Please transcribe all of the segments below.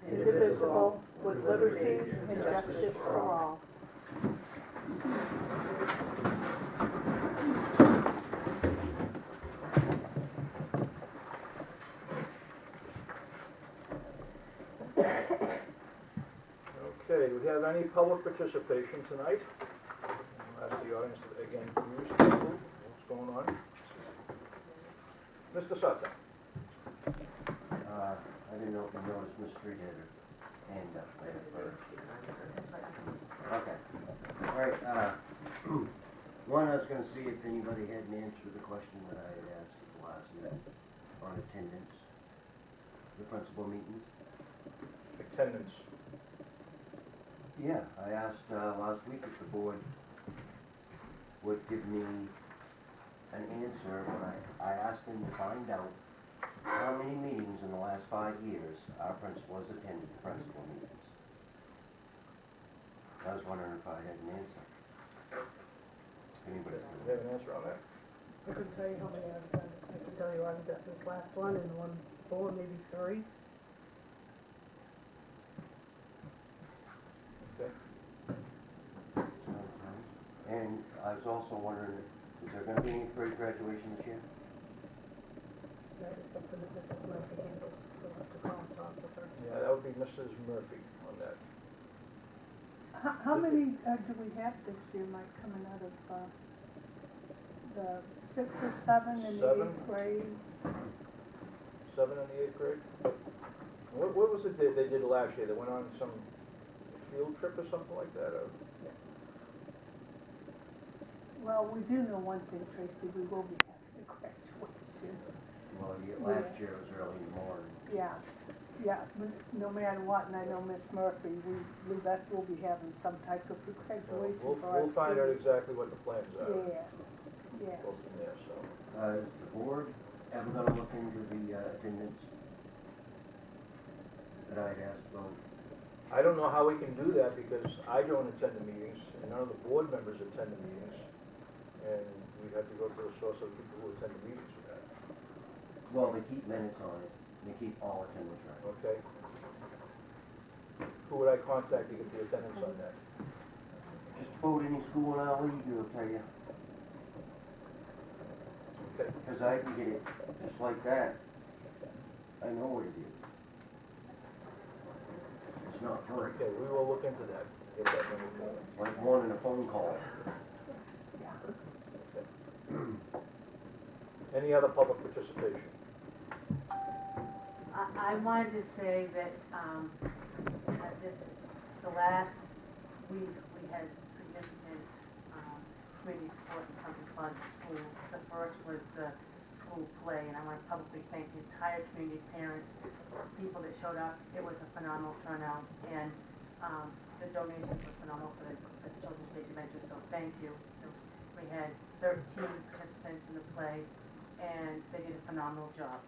indivisible, with liberty and justice for all. Okay, do we have any public participation tonight? I'll ask the audience again, can you speak to what's going on? Mr. Sutton? I didn't know if you noticed Miss Street had her hand up there first. Okay. All right, one, I was gonna see if anybody had an answer to the question that I had asked at the last meeting on attendance, the principal meetings. Attendance. Yeah, I asked last week if the board would give me an answer when I asked them to find out how many meetings in the last 5 years our principal has attended the principal meetings. I was wondering if I had an answer. Anybody? Do you have an answer on that? I can tell you how many I've done. I can tell you I've done this last one and one before, maybe 3. Okay. And I was also wondering, is there going to be any grade graduation this year? That is something that Mrs. Murphy handles. We'll have to call and talk with her. Yeah, that would be Mrs. Murphy on that. How many do we have this year, Mike, coming out of the 6th or 7 in the 7. 8th grade? 7 in the 8th grade? What was it they did last year? They went on some field trip or something like that? Or? Well, we do know one thing, Tracy, we will be having a graduation. Well, last year it was early in the morning. Yeah, but no matter what, and I know Miss Murphy, Lubec will be having some type of graduation for our We'll find out students. exactly what the plans are. Yeah. Go from there, so. Is the board ever going to look into the attendance that I'd asked about? I don't know how we can do that because I don't attend the meetings and none of the board members attend the meetings. And we'd have to go to the source of people who attend the meetings for that. Well, they keep minutes on it. They keep all attendance records. Okay? Who would I contact to get the attendance on that? Just about any school in our league, will tell you. Okay. Because I can get it just like that. I know what it is. It's not free. Okay, we will look into that. Get that number for you. Like one in a phone call. Any other public participation? I wanted to say that the last week we had significant community support and something called the school. The first was the school play, and I want to publicly thank the entire community, parents, people that showed up. It was a phenomenal turnout, and the donations were phenomenal for the Children's Stage Adventure, so thank you. We had 13 participants in the play, and they did a phenomenal job.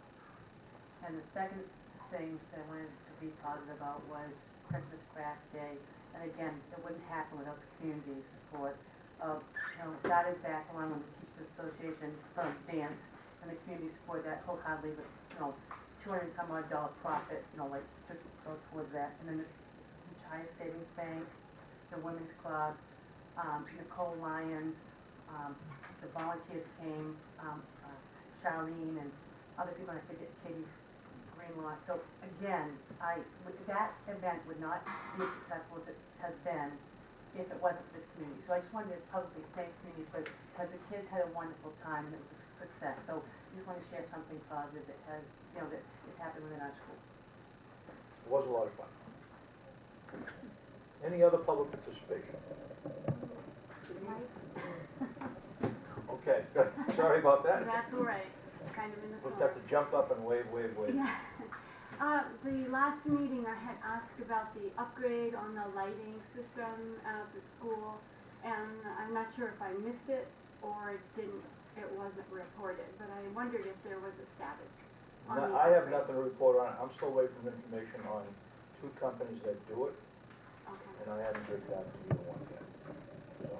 And the second thing that I wanted to be positive about was Christmas Craft Day. And again, it wouldn't happen without the community support of, it started back along with the Teachers Association from dance and the community support that wholeheartedly, $200 and some odd profit, like to go towards that. And then the Child Savings Bank, the Women's Club, Nicole Lyons, the volunteers came, Charlene and other people, I forget, Katie Greenlaw. So again, that event would not be as successful as it has been if it wasn't for this community. So I just wanted to publicly thank the community because the kids had a wonderful time and it was a success. So I just want to share something positive that has, that is happening within our school. It was a lot of fun. Any other public participation? Okay, good. Sorry about that. That's all right, kind of in the We'll flow. have to jump up and wave. Yeah. The last meeting I had asked about the upgrade on the lighting system at the school, and I'm not sure if I missed it or it wasn't reported, but I wondered if there was a status on the I have upgrade. nothing to report on it. I'm still waiting for information on 2 companies that do it, Okay. and I haven't heard back from either one yet. So,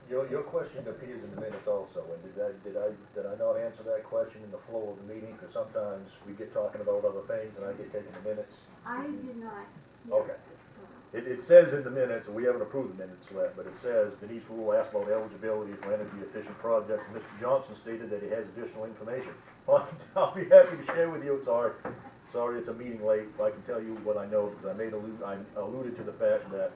Okay. your question appears in the minutes also, and did I not answer that question in the flow of the meeting? Because sometimes we get talking about other things and I get taking the minutes. I did not. Okay. It says in the minutes, and we haven't approved the minutes yet, but it says Denise Rule asked about eligibility for energy efficient projects. Mr. Johnson stated that he has additional information. I'll be happy to share with you. Sorry, it's a meeting late. I can tell you what I know, because I alluded to the fact that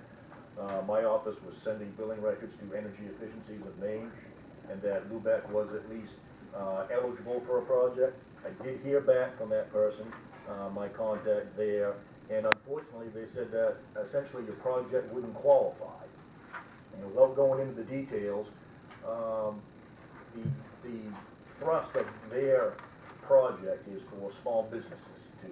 my office was sending billing records to Energy Efficiencies of Maine, and that Lubec was at least eligible for a project. I did hear back from that person, my contact there, and unfortunately, they said that essentially your project wouldn't qualify. And without going into the details, the thrust of their project is for small businesses to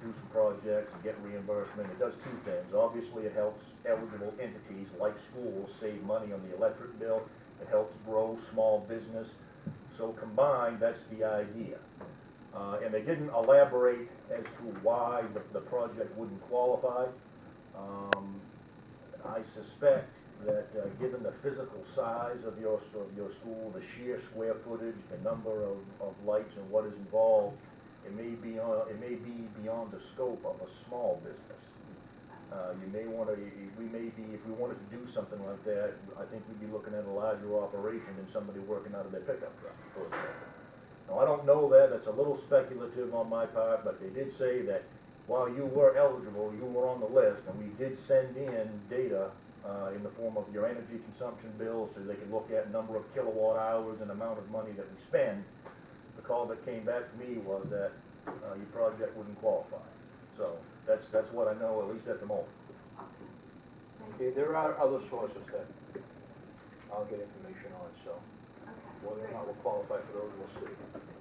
do some projects and get reimbursement. It does two things. Obviously, it helps eligible entities like schools save money on the electric bill. It helps grow small business. So combined, that's the idea. And they didn't elaborate as to why the project wouldn't qualify. I suspect that given the physical size of your school, the sheer square footage, the number of lights and what is involved, it may be beyond the scope of a small business. You may want to, if we wanted to do something like that, I think we'd be looking at a larger operation than somebody working out of their pickup truck, for example. Now, I don't know that, that's a little speculative on my part, but they did say that while you were eligible, you were on the list, and we did send in data in the form of your energy consumption bill, so they could look at number of kilowatt hours and amount of money that we spend. The call that came back to me was that your project wouldn't qualify. So that's what I know, at least at the moment. Okay, there are other sources that I'll get information on, so whether or not we'll qualify for those, we'll see.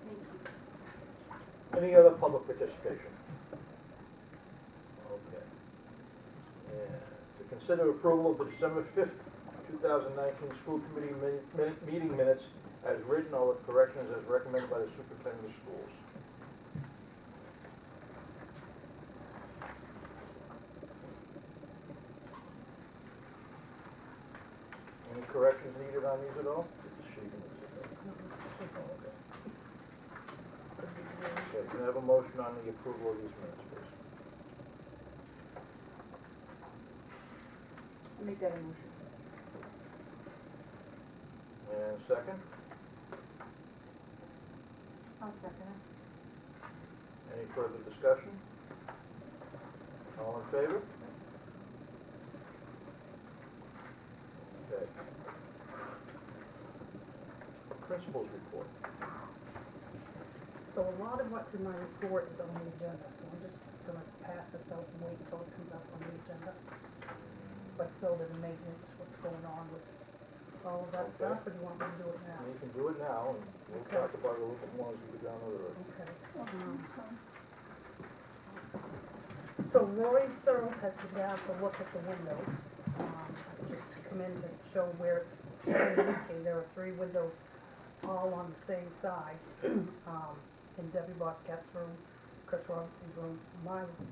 Thank you. Any other public participation? Okay. And to consider approval of the December 5th, 2019 school committee meeting minutes as written or with corrections as recommended by the superintendent of schools. Any corrections needed on these at all? Okay, can I have a motion on the approval of these minutes, please? Make that a motion. And second? I'll second it. Any further discussion? All in favor? Okay. Principals report. So a lot of what's in my report is on the agenda, so I'm just gonna pass this out and wait until it comes up on the agenda. Like building and maintenance, what's going on with all of that Okay. stuff, or do you want me to do it now? You can do it now, and we'll Okay. talk about it a little bit more as we go down the road. Okay. So Roy Searles has been down to look at the windows, just to come in to show where it's leaking. There are 3 windows all on the same side, in Debbie Bosket's room, Chris Robinson's room, my room,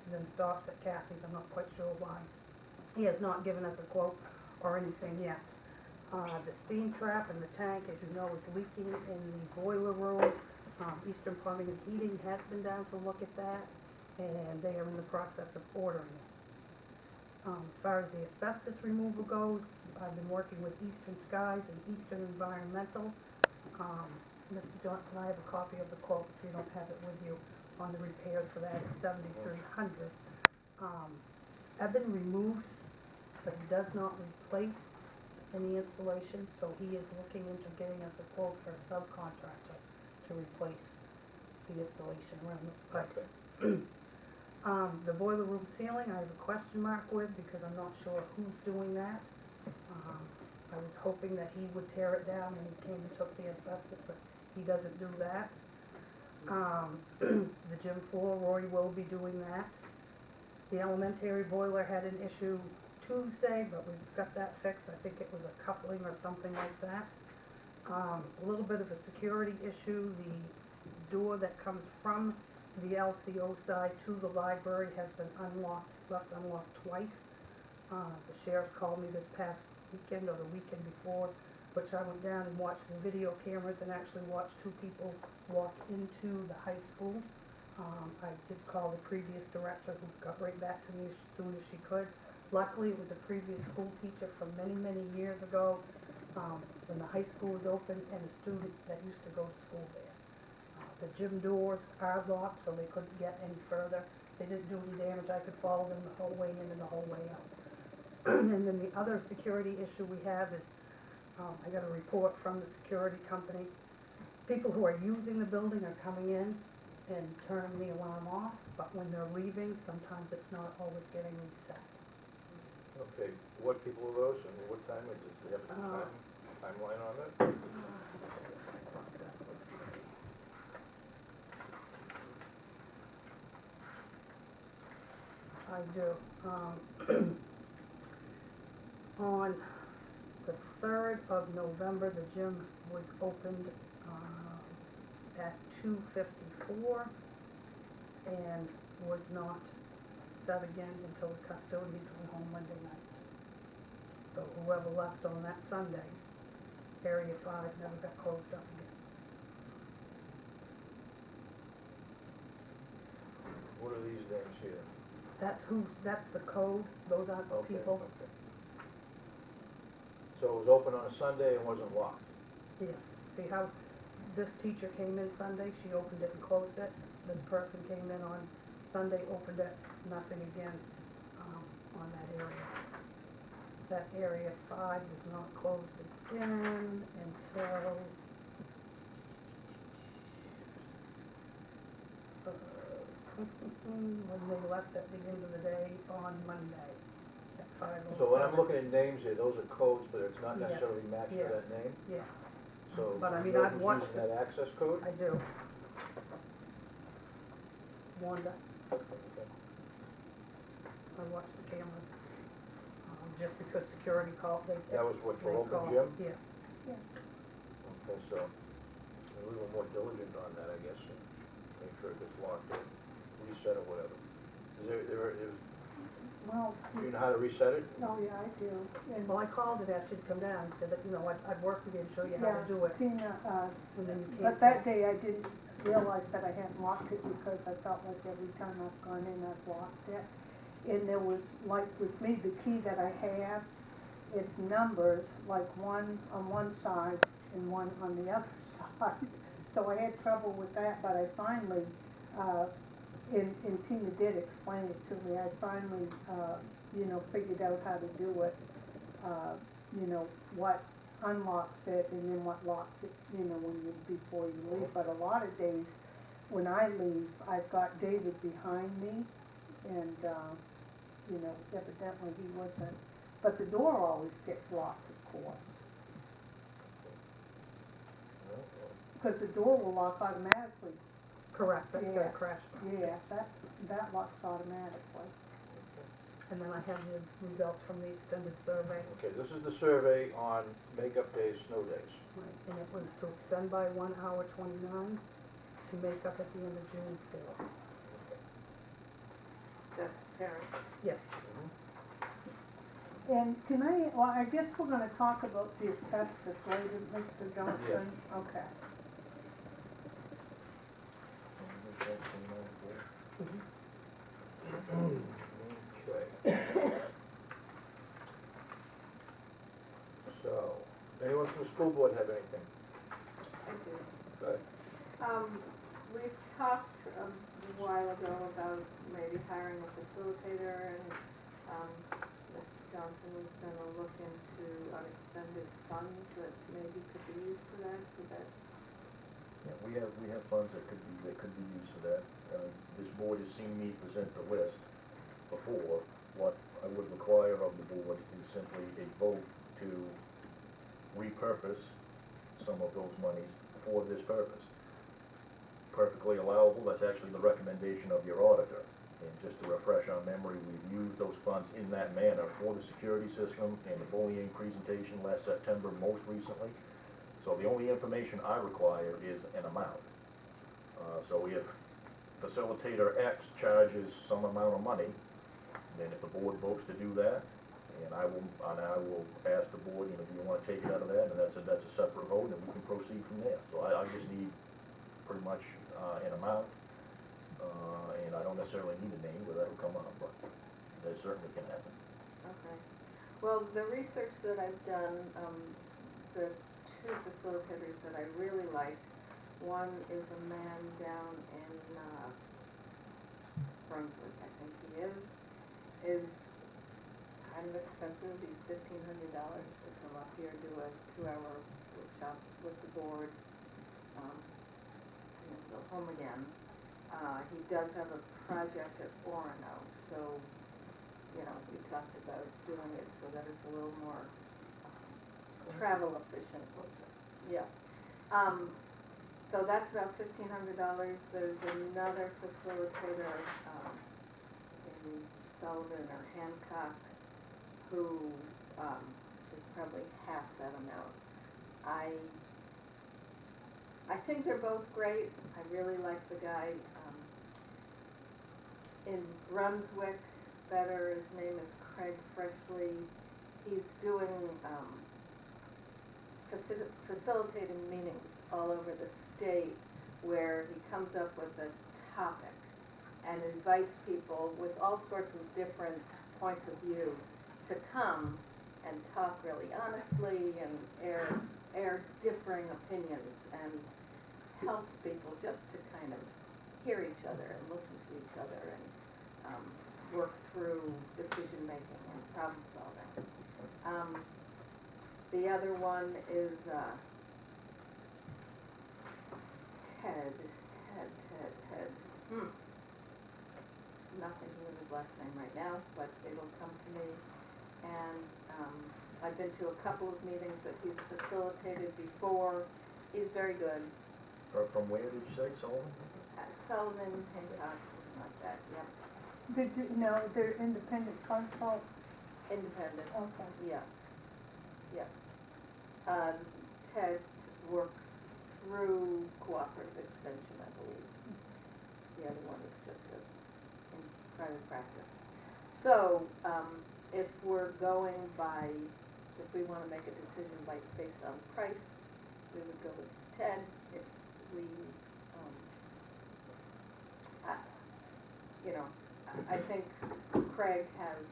and then stops at Kathy's. I'm not quite sure why. He has not given us a quote or anything yet. The steam trap in the tank, as you know, is leaking in the boiler room. Eastern Plumbing and Heating has been down to look at that, and they are in the process of ordering it. As far as the asbestos removal goes, I've been working with Eastern Skies and Eastern Environmental. Mr. Johnson, I have a copy of the quote, if you don't have it with you, on the repairs for that, it's $7,300. Eben removes, but he does not replace any insulation, so he is looking into getting us a quote for a subcontractor to replace the insulation around the pipe. Okay. The boiler room ceiling, I have a question mark with, because I'm not sure who's doing that. I was hoping that he would tear it down and he came and took the asbestos, but he doesn't do that. The gym floor, Roy will be doing that. The elementary boiler had an issue Tuesday, but we've got that fixed. I think it was a coupling or something like that. A little bit of a security issue. The door that comes from the LCO side to the library has been unlocked, left unlocked twice. The sheriff called me this past weekend or the weekend before, which I went down and watched the video cameras and actually watched two people walk into the high school. I did call the previous director, who got right back to me as soon as she could. Luckily, it was a previous school teacher from many, many years ago, when the high school was open, and a student that used to go to school there. The gym doors are locked, so they couldn't get any further. They didn't do any damage. I could follow them the whole way in and the whole way out. And then the other security issue we have is, I got a report from the security company. People who are using the building are coming in and turning the alarm off, but when they're leaving, sometimes it's not always getting reset. Okay, what people are those and what time is it? Do you have a timeline on that? I do. On the 3rd of November, the gym was opened at 2:54 and was not set again until the custodians went home Monday night. So whoever left on that Sunday, Area 5 never got closed up again. What are these names here? That's the code, those aren't the Okay, people. okay. So it was open on a Sunday and wasn't locked? Yes, see how this teacher came in Sunday, she opened it and closed it. This person came in on Sunday, opened it, nothing again on that area. That area 5 is not closed again until when they left at the end of the day on Monday at 5:07. So when I'm looking at names here, those are codes, but it's not Yes, necessarily matched to yes. that name? Yes, So But I you mean, know I've who's watched using that access code? I do. Wanda, Okay. I watched the cameras, just because security called, they. That was what, for they open called. gym? Yes, Okay, so a little more diligent on that, I guess, and make sure it gets locked in, reset or whatever. Well, Do you know how to reset it? oh, yeah, I do. And, well, I called and asked you to come down, and said that, I'd work with you and show you how yeah, to do it, Tina, and then you can't. but that day I didn't realize that I hadn't locked it because I felt like every time I've gone in, I've locked it. And there was, like with me, the key that I have, it's numbers, like one on one side and one on the other side. So I had trouble with that, but I finally, and Tina did explain it to me, I finally, figured out how to do it. What unlocks it and then what locks it, before you leave. But a lot of days, when I leave, I've got David behind me, and, evidently he wasn't. But the door always gets locked, of course, because the door will lock automatically. Correct, that's Yeah. gonna crash. Yeah, that locks automatically. And then I have the results from the extended survey, Okay, this is the survey on makeup days, snow days. right, and it was to extend by 1 hour 29 to make up at the end of June 4. That's parents. Yes, And I guess we're gonna talk about the asbestos later, Mr. Johnson? Okay. Okay. So, anyone from the school board have anything? I do. Good. We've talked a while ago about maybe hiring a facilitator, and, Mr. Johnson was gonna look into unexpended funds that maybe could be used for that, Yeah, we have funds that could be used for that. This board has seen me present the list before. What I would require of the board is simply a vote to repurpose some of those monies for this purpose. Perfectly allowable, that's actually the recommendation of your auditor. And just to refresh our memory, we've used those funds in that manner for the security system and the bullying presentation last September most recently. So the only information I require is an amount. So if facilitator X charges some amount of money, then if the board votes to do that, And I will ask the board, you know, do you wanna take it out of that, and that's a separate vote, and we can proceed from there. So I just need pretty much, an amount, and I don't necessarily need a name, but that'll come up, but that certainly can happen. Okay. Well, the research that I've done, the two facilitators that I really like, one is a man down in, Brunswick, I think he is kind of expensive. He's $1,500 to come up here, do a 2-hour workshop with the board, and then go home again. He does have a project at Orono, so, you know, we talked about doing it so that it's a little more travel efficient. Yeah. So that's about $1,500. There's another facilitator in Sullivan or Hancock who is probably half that amount. I think they're both great. I really like the guy in Brunswick better. His name is Craig Freshley. He's doing facilitating meetings all over the state where he comes up with a topic and invites people with all sorts of different points of view to come and talk really honestly and air differing opinions, and helps people just to kind of hear each other and listen to each other and work through decision making and problem solving. The other one is Ted. Nothing with his last name right now, but it'll come to me. And I've been to a couple of meetings that he's facilitated before. He's very good. From where did you say, Sullivan? Sullivan, Hancock, something like that, yep. Did you know they're independent consult? Independent. Okay. Yeah, yeah. Ted works through cooperative extension, I believe. The other one is just in private practice. So, if we're going by, if we want to make a decision based on price, we would go with Ted. If we, you know, I think Craig has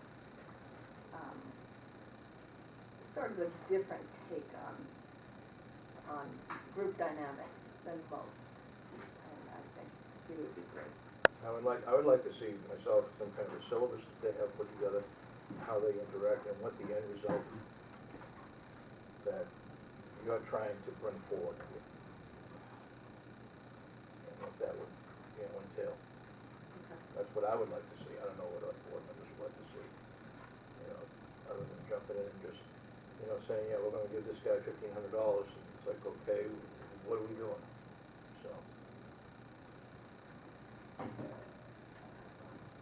sort of a different take on group dynamics than most, and I think he would be great. I would like to see myself some kind of a syllabus that they have put together, how they interact and what the end result that you're trying to bring forward. And what that would, you know, entail. Okay. That's what I would like to see. I don't know what other board members would like to see. You know, other than jumping in and just, you know, saying, yeah, we're gonna give this guy $1,500, and it's like, okay, what are we doing? So.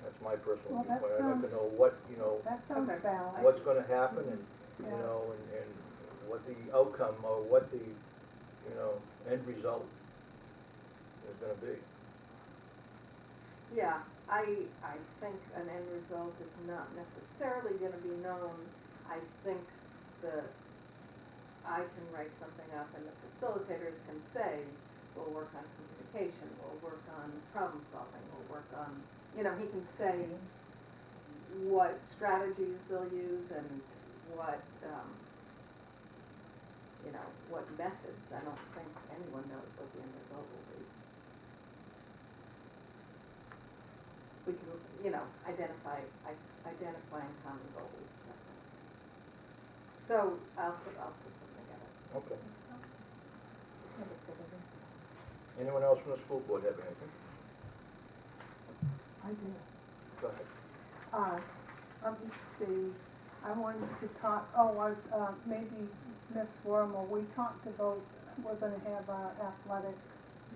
That's my personal Well, that viewpoint. I'd like to sounds- know what, you know, That sounds Okay. valid. what's gonna happen and, you Yeah. know, and what the outcome or what the, you know, end result is gonna be. Yeah, I think an end result is not necessarily gonna be known. I think I can write something up and the facilitators can say, we'll work on communication, we'll work on problem solving, we'll work on, you know, he can say what strategies they'll use and what, you know, what methods. I don't think anyone knows what the end result will be. We can, you know, identifying common goals. So I'll put something together. Okay. Anyone else from the school board have anything? I do. Go ahead. Let me see, I wanted to talk, maybe Ms. Wormel, we talked about, we're gonna have our athletic,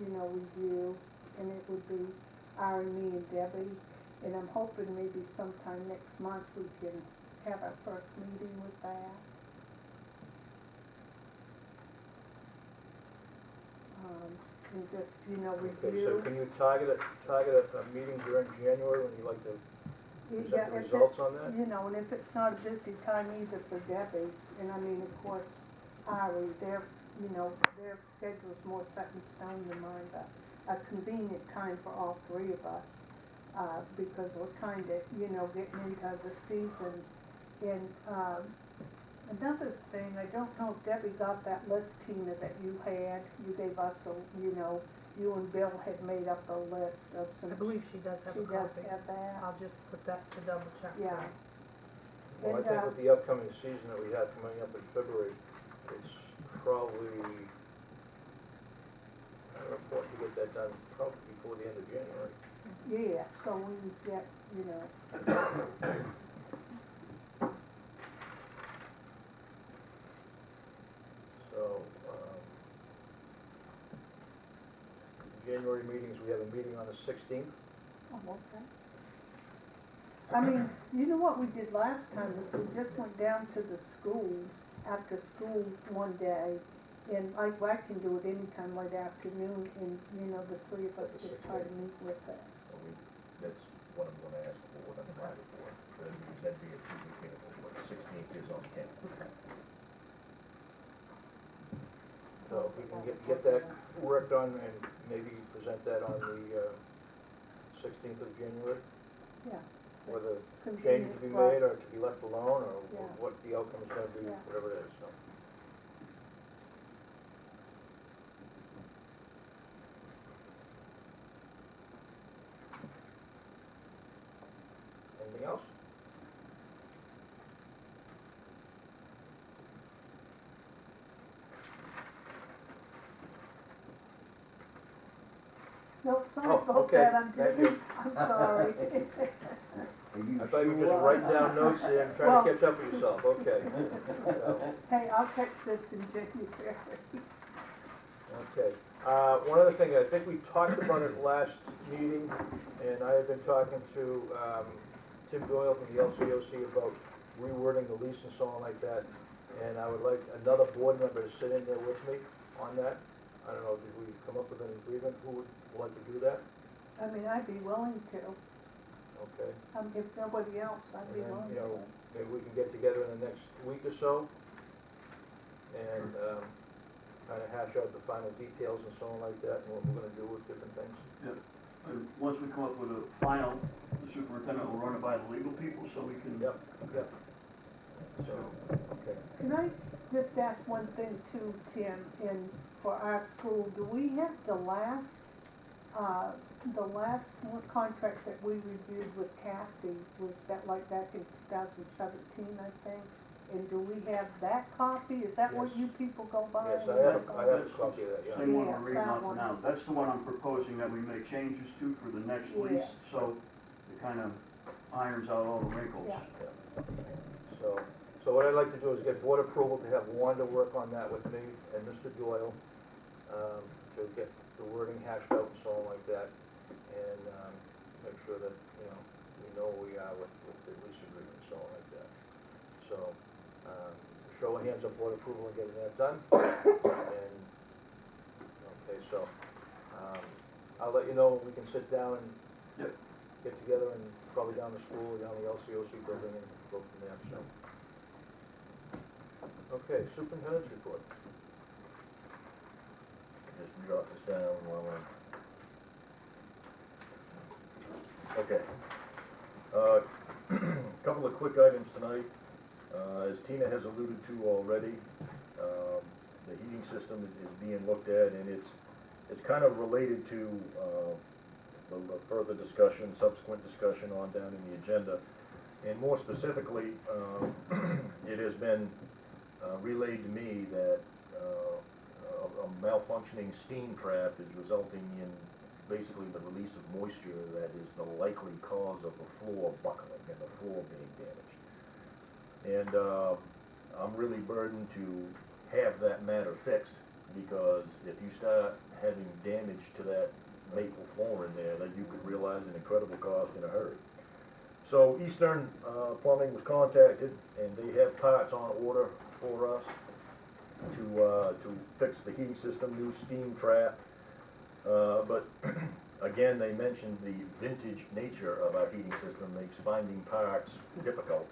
you know, review, and it would be me and Debbie, and I'm hoping maybe sometime next month we can have our first meeting with that. And just, you know, Okay, so review. can you target a meeting during January when you like to present the if results it's- on that? You know, and if it's not a busy time either for Debbie, and I mean, of course, Ari, their schedule's more set in stone than mine, but a convenient time for all three of us, because we're kind of, getting into the season. And, another thing, I don't know if Debbie got that list, Tina, that you gave us, you and Bill had made up a list of some. I believe she does have She a does copy. have that. I'll just put that to double check. Yeah. Well, I And, think with the upcoming season that we have coming up in February, it's probably, important to get that done probably before the end of January. Yeah, so we get, So, January meetings, we have a meeting on the 16th. oh, okay. I mean, you know what we did last time is we just went down to the school after school one day, and I can do it anytime late afternoon, and, the three of us just try to meet with them. That's what I'm gonna ask for, what I'm trying for. That'd be a two-week interval, but the 16th is on campus. So if we can get that worked on and maybe present that on the 16th of January, Yeah. whether Convenient, changes to be right. made or to be left alone, or Yeah. what the outcome is gonna be, Yeah. whatever it is, so. Anything else? No, sorry Oh, about okay, that, I'm thank just, you. I'm sorry. I thought you were just writing down notes there and trying to catch up with yourself, okay. So, Hey, I'll catch this in January. okay. One other thing, I think we talked about it last meeting, and I have been talking to Tim Doyle from the LCOC about rewording the lease and so on like that, and I would like another board member to sit in there with me on that. I don't know, did we come up with an agreement, who would like to do that? I mean, I'd be willing to, Okay. if nobody else, I'd And be then, willing you know, to. maybe we can get together in the next week or so and kind of hash out the final details and so on like that, and what we're gonna do with different things. And once we come up with a final, the superintendent will run it by the legal people so we can. Yep, yep. So, okay. Can I just ask one thing too, Tim, for our school, do we have the last one contract that we reviewed with Kathy, was that like back in 2017, I think? And do we have that copy? Is that what Yes. you people go by? Yes, I have a copy of that, yeah. Same one Yeah, we're reading that off one. now. That's the one I'm proposing that we make changes to for the next Yeah. lease, so it kind of irons out all the wrinkles. Yeah. So what I'd like to do is get board approval to have Wanda work on that with me and Mr. Doyle, to get the wording hashed out and so on like that, and make sure that, we know where we are with the lease agreement and so on like that. So, show of hands on board approval and getting that done. And, okay, so, I'll let you know when we can sit down and Yep. get together and probably down the school, down the LCOC building and go from there, so. Okay, superintendent's report. Just jot this down while I'm. Okay. Couple of quick items tonight. As Tina has alluded to already, the heating system is being looked at, and it's kind of related to the further discussion, subsequent discussion on down in the agenda. And more specifically, it has been relayed to me that a malfunctioning steam trap is resulting in basically the release of moisture that is the likely cause of the floor buckling and the floor being damaged. And I'm really burdened to have that matter fixed, because if you start having damage to that maple flooring there, then you could realize an incredible cost in a hurry. So Eastern Plumbing was contacted, and they have parts on order for us to fix the heating system, new steam trap. But Again, they mentioned the vintage nature of our heating system makes finding parts difficult.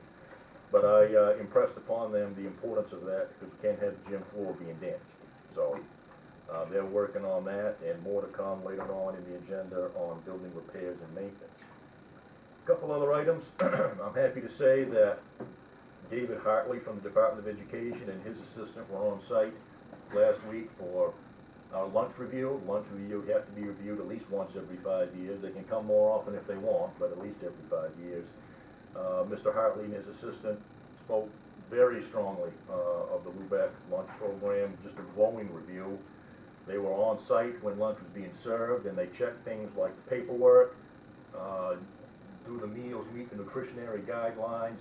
But I impressed upon them the importance of that because we can't have the gym floor being damaged. So they're working on that and more to come later on in the agenda on building repairs and maintenance. A couple other items. I'm happy to say that David Hartley from the Department of Education and his assistant were on site last week for our lunch review. Lunch review have to be reviewed at least once every 5 years. They can come more often if they want, but at least every 5 years. Mr. Hartley and his assistant spoke very strongly of the Lubec lunch program, just a glowing review. They were on site when lunch was being served, and they checked things like the paperwork, do the meals meet the nutritionary guidelines,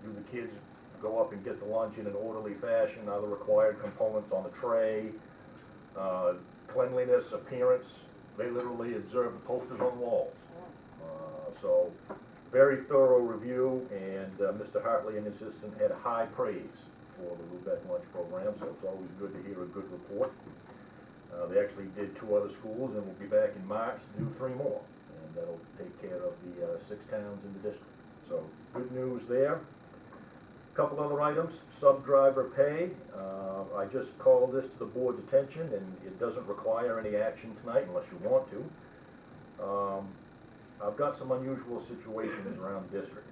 do the kids go up and get the lunch in an orderly fashion, other required components on the tray, cleanliness, appearance. They literally observed the posters on the walls. So very thorough review, and Mr. Hartley and his assistant had high praise for the Lubec lunch program, so it's always good to hear a good report. They actually did 2 other schools, and we'll be back in March to do 3 more, and that'll take care of the 6 towns in the district. So good news there. Couple other items, sub-driver pay. I just called this to the board's attention, and it doesn't require any action tonight unless you want to. I've got some unusual situations around the district.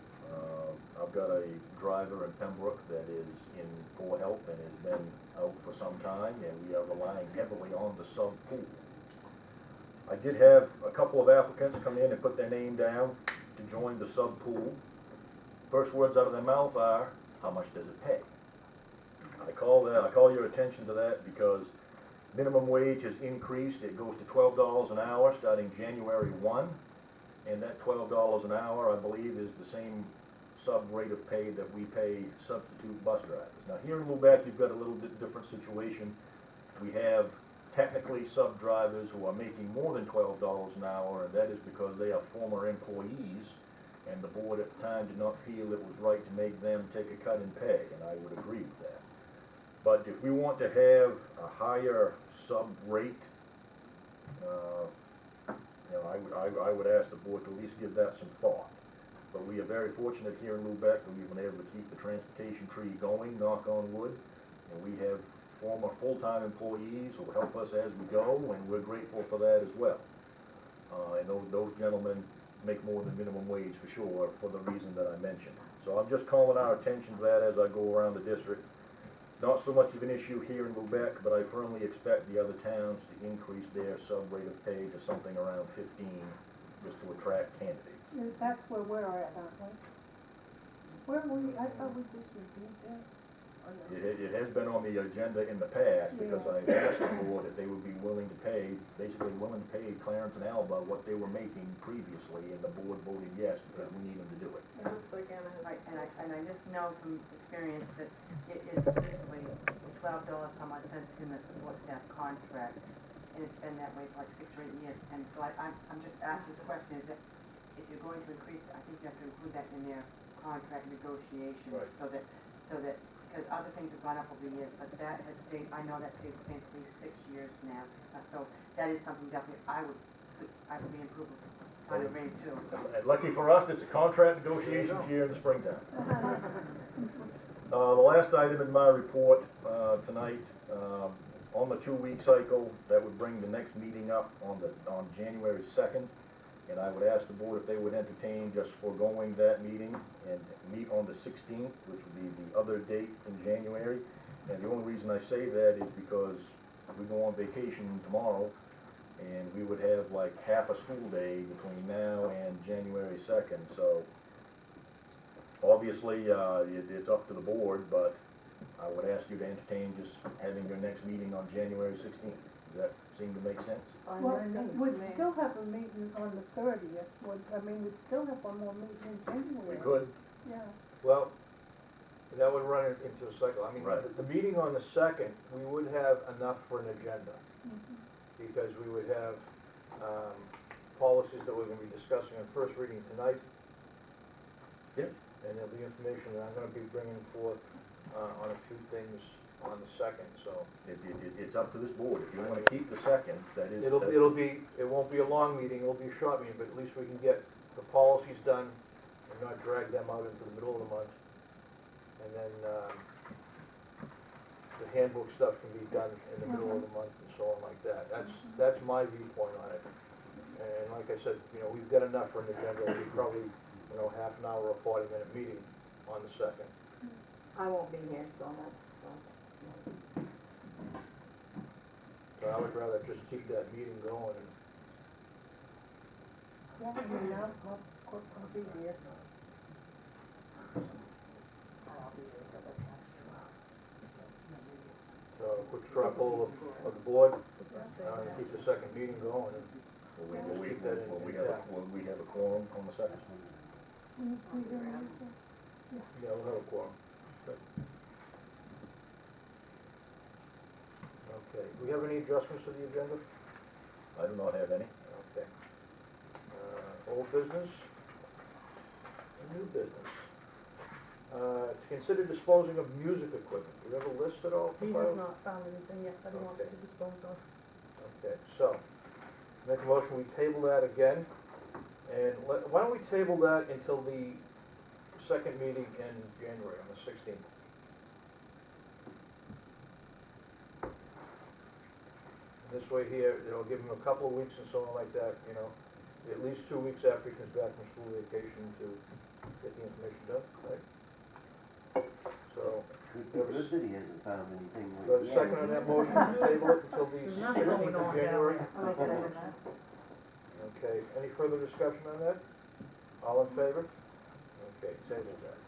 I've got a driver in Pembroke that is in poor health and has been out for some time, and we are relying heavily on the sub-pool. I did have a couple of applicants come in and put their name down to join the sub-pool. First words out of their mouth are, how much does it pay? I call your attention to that because minimum wage has increased. It goes to $12 an hour starting January 1. And that $12 an hour, I believe, is the same sub-rate of pay that we pay substitute bus drivers. Now, here in Lubec, you've got a little bit different situation. We have technically sub-drivers who are making more than $12 an hour, and that is because they are former employees, and the board at the time did not feel it was right to make them take a cut in pay, and I would agree with that. But if we want to have a higher sub-rate, I would ask the board to at least give that some thought. But we are very fortunate here in Lubec that we've been able to keep the transportation tree going, knock on wood. And we have former full-time employees who help us as we go, and we're grateful for that as well. And those gentlemen make more than minimum wage for sure, for the reason that I mentioned. So I'm just calling our attention to that as I go around the district. Not so much of an issue here in Lubec, but I firmly expect the other towns to increase their sub-rate of pay to something around 15, just to attract candidates. That's where we're at, aren't we? Where were we, I thought we just reviewed that. It has been on the agenda in the past, because I asked the board if they would be willing to pay, basically willing to pay Clarence and Alba what they were making previously, and the board voted yes, because we need them to do it. It looks like Anna has. Right, and I just know from experience that it is basically $12 some odd cents in the support staff contract, and it's been that way for like 6 or 8 years. And so I'm just asking this question, is that if you're going to increase it, I think you have to include that in their contract negotiations, Right. so that, because other things have gone up over the years, but that has stayed, I know that stayed the same for at least 6 years now. So that is something definitely I would be improving on the raise too. So. And lucky for us, it's a contract negotiations here in the springtime. The last item in my report tonight, on the 2-week cycle, that would bring the next meeting up on January 2nd. And I would ask the board if they would entertain just foregoing that meeting and meet on the 16th, which would be the other date in January. And the only reason I say that is because we go on vacation tomorrow, and we would have like half a school day between now and January 2nd. So obviously, it's up to the board, but I would ask you to entertain just having your next meeting on January 16th. Does that seem to make sense? Well, we'd still have a meeting on the 30th, we'd still have one more meeting in January. We could. Yeah. Well, that would run it into a cycle. I mean, Right. the meeting on the 2nd, we would have enough for an agenda, because we would have policies that we're going to be discussing on first reading tonight. Yep. And there'll be information that I'm going to be bringing forth on a few things on the second, so. It's up to this board. If you wanna keep the second, that is. It won't be a long meeting, it'll be a short meeting, but at least we can get the policies done and not drag them out into the middle of the month. And then, the handbook stuff can be done in the middle of the month and so on like that. That's my viewpoint on it. And like I said, we've got enough for an agenda, we probably, half an hour or 40-minute meeting on the second. I won't be here, so that's, So I would rather just keep that meeting going and Yeah, I mean, I'll be here. so a quick straw poll of the board, and keep the second meeting going and Will we, keep that in. will we have a quorum on the second? Yeah, we'll have a quorum. Good. Okay, do we have any adjustments to the agenda? I do not have any. Okay. Old business and new business. To consider disposing of music equipment. Do you have a list at all? He has not found anything yet that he wants to Okay. dispose of. Okay, so, make a motion, we table that again. And why don't we table that until the second meeting in January, on the 16th? This way here, give him a couple of weeks and so on like that, at least 2 weeks after he comes back from school vacation to get the information done, right? So, Good that he hasn't found anything like do I have a that. second on that motion to table it until the There's nothing 16th going of on January? down there. Okay, any further discussion on that? All in favor? Okay, table that.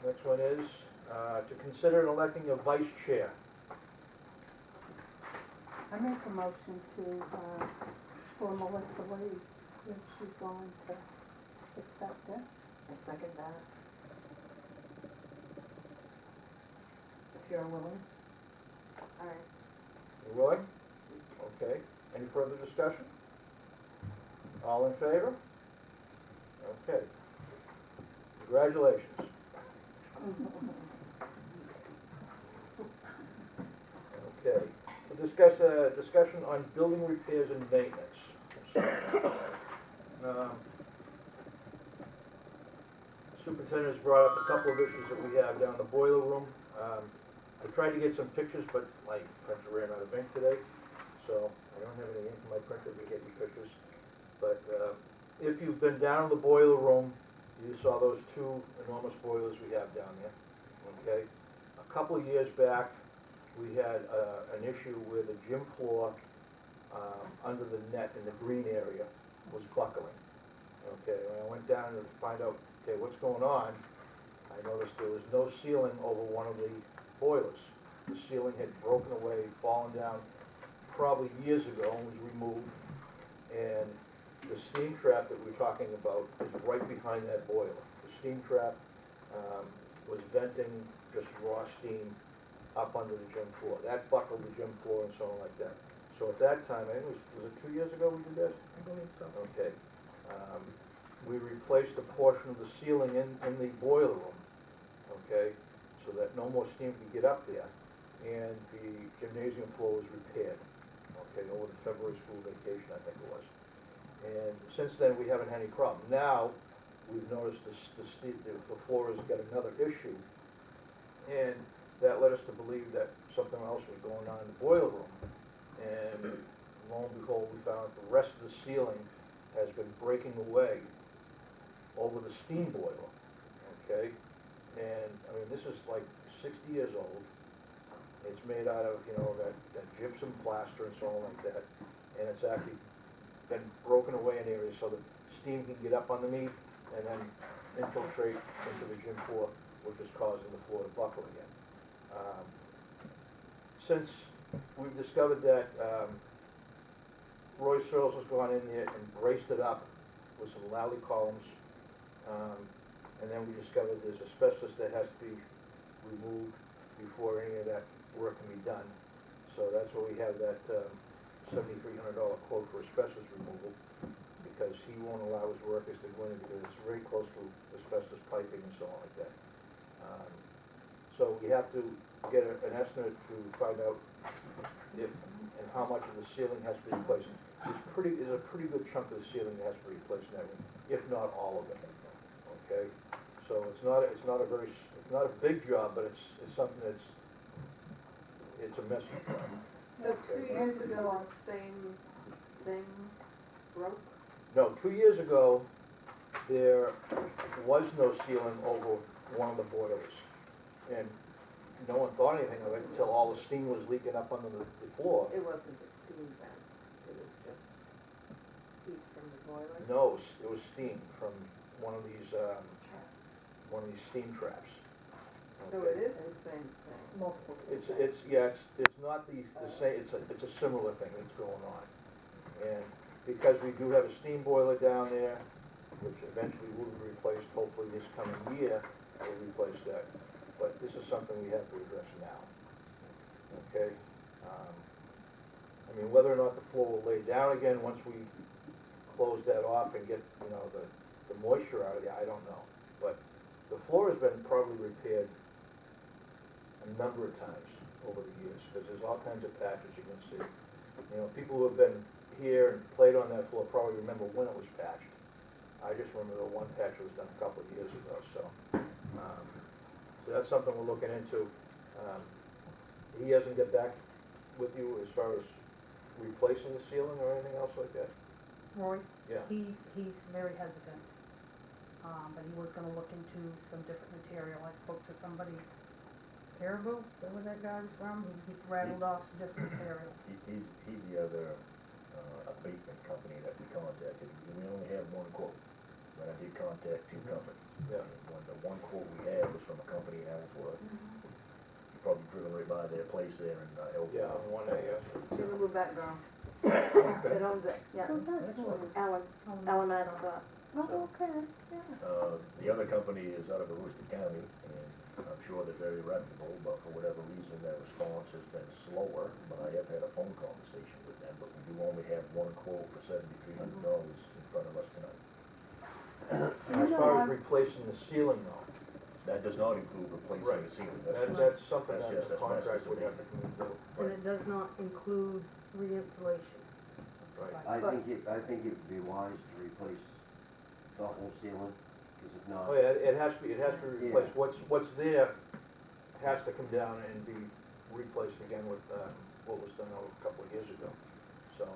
Next one is, to consider electing a vice chair. I make a motion to, for Melissa Lee, if she's going to accept it. I second that. If you're willing. All right. You willing? Okay, any further discussion? All in favor? Okay. Congratulations. Okay, we'll discuss, discussion on building repairs and maintenance. Um, Superintendent has brought up a couple of issues that we have down in the boiler room. I tried to get some pictures, but my printer ran out of ink today, so I don't have any ink in my printer to get you pictures. But if you've been down in the boiler room, you saw those two enormous boilers we have down there, okay? A couple of years back, we had an issue where the gym floor under the net in the green area was buckling. Okay, when I went down to find out, okay, what's going on, I noticed there was no ceiling over one of the boilers. The ceiling had broken away, fallen down probably years ago and was removed. And the steam trap that we're talking about is right behind that boiler. The steam trap was venting just raw steam up under the gym floor. That buckled the gym floor and so on like that. So at that time, I think was it 2 years ago we did that? I believe so. Okay. We replaced a portion of the ceiling in the boiler room, okay, so that no more steam could get up there. And the gymnasium floor was repaired, okay, over the February school vacation, I think it was. And since then, we haven't had any problem. Now, we've noticed the floor has got another issue. And that led us to believe that something else was going on in the boiler room. And lo and behold, we found the rest of the ceiling has been breaking away over the steam boiler, okay? And, I mean, this is like 60 years old. It's made out of, that gypsum plaster and so on like that. And it's actually been broken away in areas so that steam can get up underneath and then infiltrate into the gym floor, which is causing the floor to buckle again. Since we've discovered that Roy Searles has gone in there and braced it up with some Lally columns, and then we discovered there's asbestos that has to be removed before any of that work can be done. So that's why we have that $7,300 quote for asbestos removal, because he won't allow his workers to go in because it's very close to asbestos piping and so on like that. So we have to get an estimate to find out if and how much of the ceiling has to be replaced. There's a pretty good chunk of the ceiling that has to be replaced in that room, if not all of it, okay? So it's not a big job, but it's something it's a messy job. So 2 years ago, the same thing broke? No, 2 years ago, there was no ceiling over one of the boilers. And no one thought anything of it until all the steam was leaking up under the floor. It wasn't the steam vent, it was just heat from the boiler? No, it was steam from one of these steam traps. So it is the same thing? Multiple. It's not the same, it's a similar thing that's going on. And because we do have a steam boiler down there, which eventually will be replaced, hopefully this coming year, we'll replace that. But this is something we have to address now, okay? I mean, whether or not the floor will lay down again once we close that off and get, you know, the moisture out of there, I don't know. But the floor has been probably repaired a number of times over the years, because there's all kinds of patches you can see. You know, people who have been here and played on that floor probably remember when it was patched. I just remember the one patch that was done a couple of years ago, so that's something we're looking into. He hasn't got back with you as far as replacing the ceiling or anything else like that? Roy? Yeah. He's very hesitant, but he was gonna look into some different material. I spoke to somebody, Caribou, is that where that guy was from? He rattled off some different materials. He's the other abatement company that we contacted. We only have one quote, but I did contact two companies. Yeah. And when the one quote we had was from a company in Ellsworth. You've probably driven right by their place there in Ellsworth. Yeah, on 1A, She's a Lubec girl. Okay. That owns it, yeah. Excellent. Ellen Ascot. Oh, okay, yeah. The other company is out of Aroostook County, and I'm sure they're very reputable, but for whatever reason, their response has been slower. But I have had a phone conversation with them, but we do only have one quote for $7,300 in front of us tonight. As far as replacing the ceiling though, That does not include replacing Right. the ceiling. that's something that's that just the contract asbestos would have to abatement. come and do. And it does not include re-insulation. Right. I think it'd be wise to replace the whole ceiling, because if not, Oh, yeah, it has to be Yeah. replaced. What's there has to come down and be replaced again with, what was done a couple of years ago. So,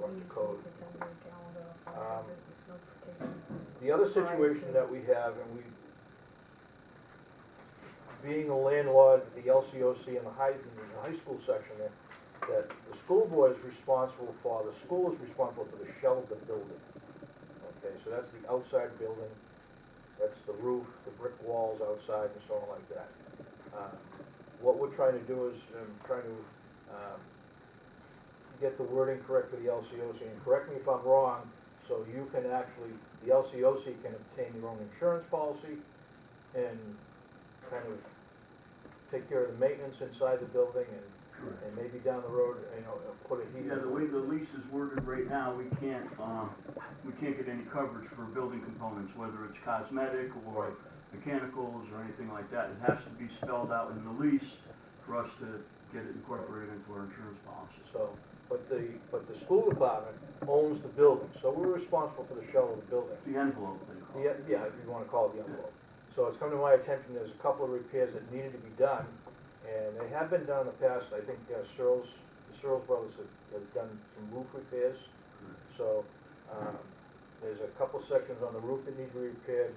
or the code. The other situation that we have, and we, being a landlord, the LCOC and the high school section there, that the school board is responsible for, the school is responsible for the shell of the building. Okay, so that's the outside building, that's the roof, the brick walls outside and so on like that. What we're trying to do is, trying to, get the wording correct for the LCOC, and correct me if I'm wrong, so you can actually, the LCOC can obtain your own insurance policy and kind of take care of the maintenance inside the building and maybe down the road, you know, put a heater. Yeah, the way the lease is worded right now, we can't get any coverage for building components, whether it's cosmetic or mechanicals or anything like that. It has to be spelled out in the lease for us to get it incorporated into our insurance policy. So, but the school department owns the building, so we're responsible for the shell of the building. The envelope, they call it. Yeah, if you wanna call it the envelope. So it's come to my attention, there's a couple of repairs that needed to be done, and they have been done in the past. I think the Searles brothers have done some roof repairs. So, there's a couple sections on the roof that need to be repaired.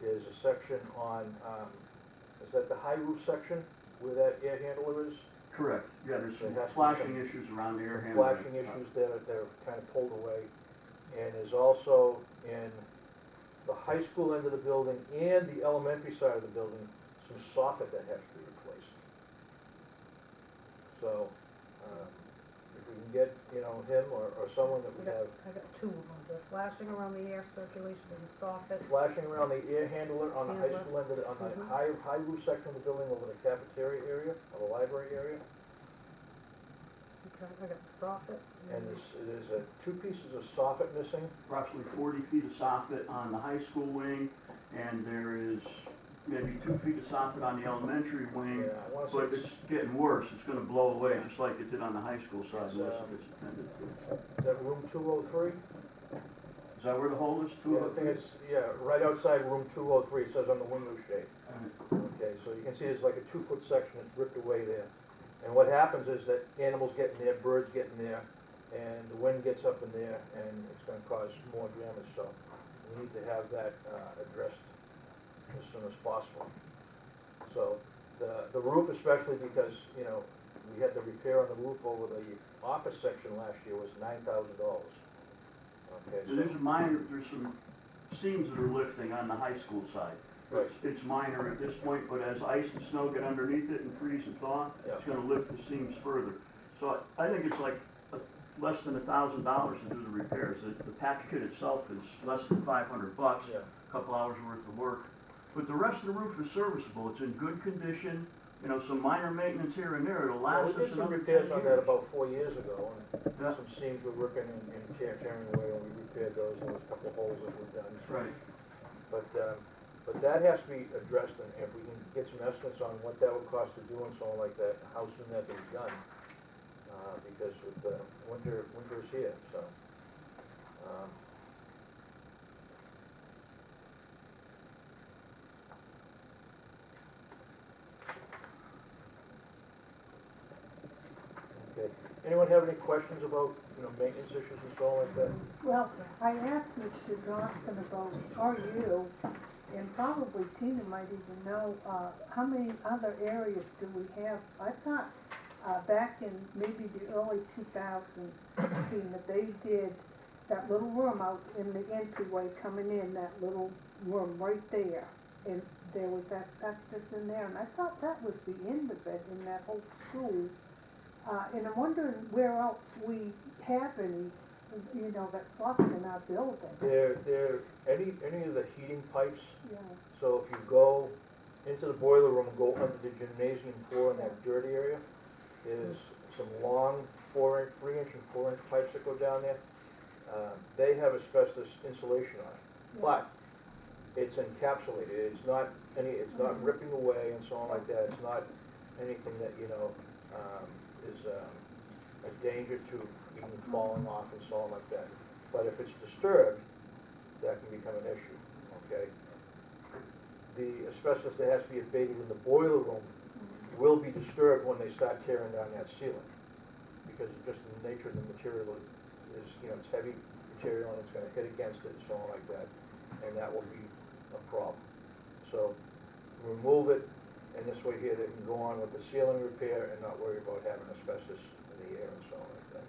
There's a section on, is that the high roof section where that air handler is? Correct. Yeah, there's some There has to be flashing some issues around the air handler. Flashing issues that are kind of pulled away. And there's also in the high school end of the building and the elementary side of the building, some soffit that has to be replaced. So, if we can get, you know, him or someone that we have I got two of them, the flashing around the air circulation and soffit. flashing around the air handler on the high Handler. school end of the, on the Mhm. high roof section of the building over the cafeteria area, or the library area. Okay, I got the soffit. And there's two pieces of soffit missing. Approximately 40 feet of soffit on the high school wing, and there is maybe 2 feet of soffit on the elementary wing, Yeah, I wanna but say it's getting worse, it's gonna blow away Yeah. just like it did on the high school side, It's, unless it's intended to. is that room 203? Is that where the hole is, Yeah, I think it's, yeah, right outside room 203, it says on the window shade. Okay, so you can see there's like a 2-foot section that's ripped away there. And what happens is that animals get in there, birds get in there, and the wind gets up in there, and it's gonna cause more damage, so we need to have that addressed as soon as possible. So, the roof especially because, you know, we had the repair on the roof over the office section last year was $9,000. Okay, So there's some seams that are lifting on the high school side. Right. It's minor at this point, but as ice and snow get underneath it and freeze and thaw, it's Yeah. gonna lift the seams further. So I think it's like less than $1,000 to do the repairs. The patch kit itself is less than $500, Yeah. a couple hours worth of work. But the rest of the roof is serviceable, it's in good condition, you know, some minor maintenance here and there, it'll Yeah, last we us did some another 10 repairs years. on that about 4 years ago, and Yeah. some seams were ripping and tearing away, and we repaired those, and there was a couple of holes that were done. Right. But that has to be addressed, and if we can get some estimates on what that would cost to do and so on like that, how soon that can be done, because with, winter is here, so. Okay, anyone have any questions about, you know, maintenance issues and so on like that? Well, I asked Mr. Johnson about, or you, and probably Tina might even know, how many other areas do we have? I thought, back in maybe the early 2000s, Tina, they did that little room out in the entryway coming in, that little room right there. And there was asbestos in there, and I thought that was the end of it in that whole school. And I'm wondering where else we have any, you know, that's left in our building. Any of the heating pipes, Yeah, so if you go into the boiler room and go under the gymnasium floor in that dirt area, is some long 3-inch and 4-inch pipes that go down there. They have asbestos insulation on it, but it's encapsulated, it's not ripping away and so on like that, it's not anything that, you know, is a danger to even falling off and so on like that. But if it's disturbed, that can become an issue, okay? The asbestos that has to be abated in the boiler room will be disturbed when they start tearing down that ceiling, because just the nature of the material is, you know, it's heavy material and it's gonna hit against it and so on like that, and that will be a problem. So, remove it, and this way here, they can go on with the ceiling repair and not worry about having asbestos in the air and so on like that.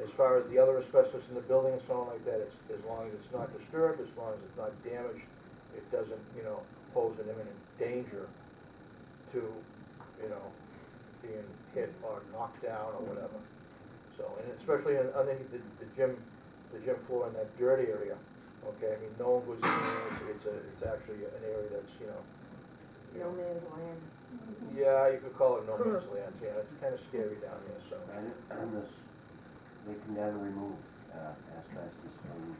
As far as the other asbestos in the building and so on like that, it's, as long as it's not disturbed, as long as it's not damaged, it doesn't, you know, pose an imminent danger to, you know, being hit or knocked down or whatever. So, and especially underneath the gym floor in that dirt area, okay, I mean, no one goes in there, it's actually an area that's, you know. No man's land. Yeah, you could call it no man's land, yeah, it's kinda scary down there, so. And this, they come down and remove asbestos from,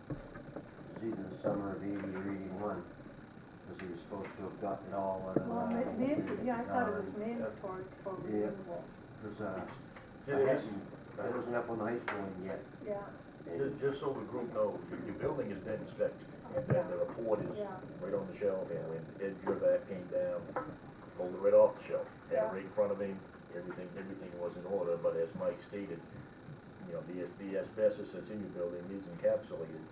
it was either the summer of 80 or 81, because he was supposed to have gotten it all out of. well, yeah, I thought it was mandatory for Yeah. removal, Because, It is. I wasn't up on the high school yet. yeah, Just so the group knows, your building has been inspected, and then the report is Yeah. right on the shelf, and when Ed Gervac came down, pulled it right off the shelf, had Yeah. it right in front of him, everything was in order, but as Mike stated, you know, the asbestos that's in your building is encapsulated,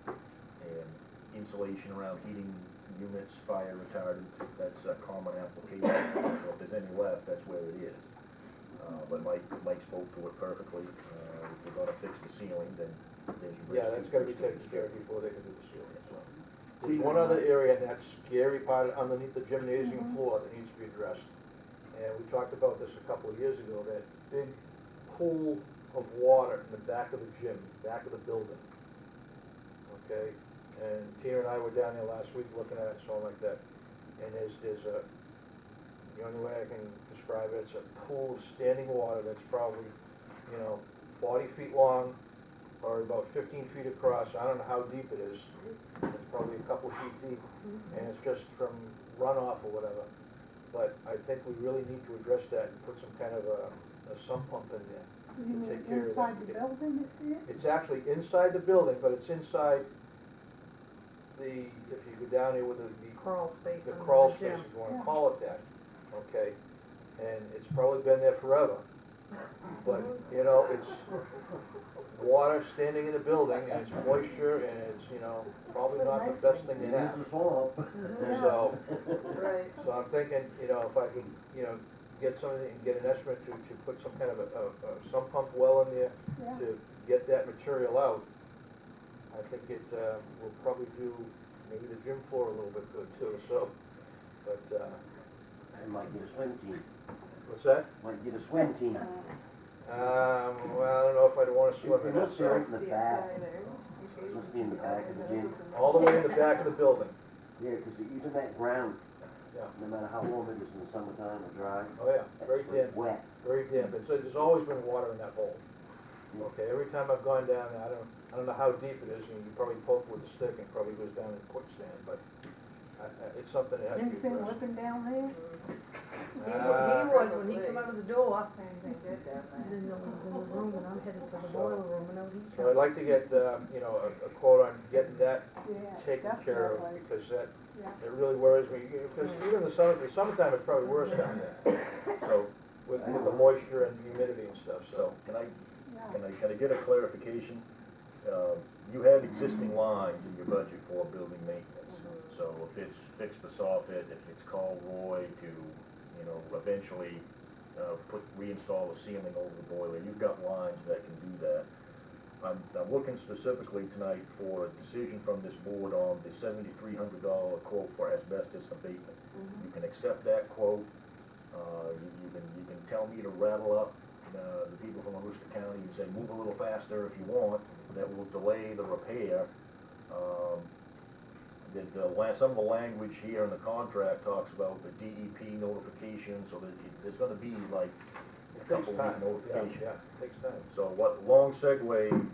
and insulation around heating units, fire retardant, that's a common application, so if there's any left, that's where it is. But Mike spoke to it perfectly, if we're gonna fix the ceiling, then there's. Yeah, that's gotta be taken care of before they can do the ceiling as well. There's one other area in that scary part underneath the gymnasium floor that needs to be addressed. And we talked about this a couple of years ago, that big pool of water in the back of the gym, back of the building. Okay, and Tina and I were down there last week looking at it, so like that. And there's a, the only way I can describe it, it's a pool of standing water that's probably, 40 feet long, or about 15 feet across. I don't know how deep it is. It's probably a couple feet deep, and it's just from runoff or whatever. But I think we really need to address that and put some kind of a sump pump in there. You mean take care of that. inside the building, is it? It's actually inside the building, but it's inside the, if you go down here with the Crawl space. the under crawl the space, gym. if you wanna Yeah. call it that, okay? And it's probably been there forever, but, you know, it's water standing in the building, and it's moisture, and it's, you know, probably not the best thing to It have. is a swamp. So, Right. so I'm thinking, you know, if I could, you know, get something, and get an estimate to put some kind of a sump pump well in there Yeah. to get that material out, I think it, will probably do maybe the gym floor a little bit good too, so, but, I might get a swim team, what's that? might get a swim team. Well, I don't know if I'd wanna swim It in it, must be so, right in the back, must be in the back of the gym. all the way in the back of the building, Yeah, 'cause even that ground, yeah. no matter how warm it is in the summertime or dry, Oh, yeah, very it's damp, wet. very damp, and so there's always been water in that hole. Okay, every time I've gone down there, I don't know how deep it is, and you probably poke with a stick and it probably goes down in quicksand, but it's something that has to be Anything addressed. living down there? He was, when he come out of the door, Anything good down there. then there was in the room, and I'm headed to the boiler room, and out he So I'd comes. like to get, you know, a quote on getting that Yeah, taken care of, definitely. because that, Yeah. it really worries me, because even in the summertime, it's probably worse down there, So, with the moisture and humidity and stuff, so. so can I Yeah. Can I get a clarification? You have existing lines in your budget for building maintenance. So if it's fix the soffit, if it's call Roy to, you know, eventually reinstall the ceiling over the boiler, you've got lines that can do that. I'm looking specifically tonight for a decision from this board on the $7,300 quote for asbestos abatement. You can accept that quote. You can tell me to rattle up the people from Aroostook County and say, move a little faster if you want, that will delay the repair. Some of the language here in the contract talks about the DEP notification, so that there's gonna be like a It couple takes time, week notification. yeah, it takes time. So long segue,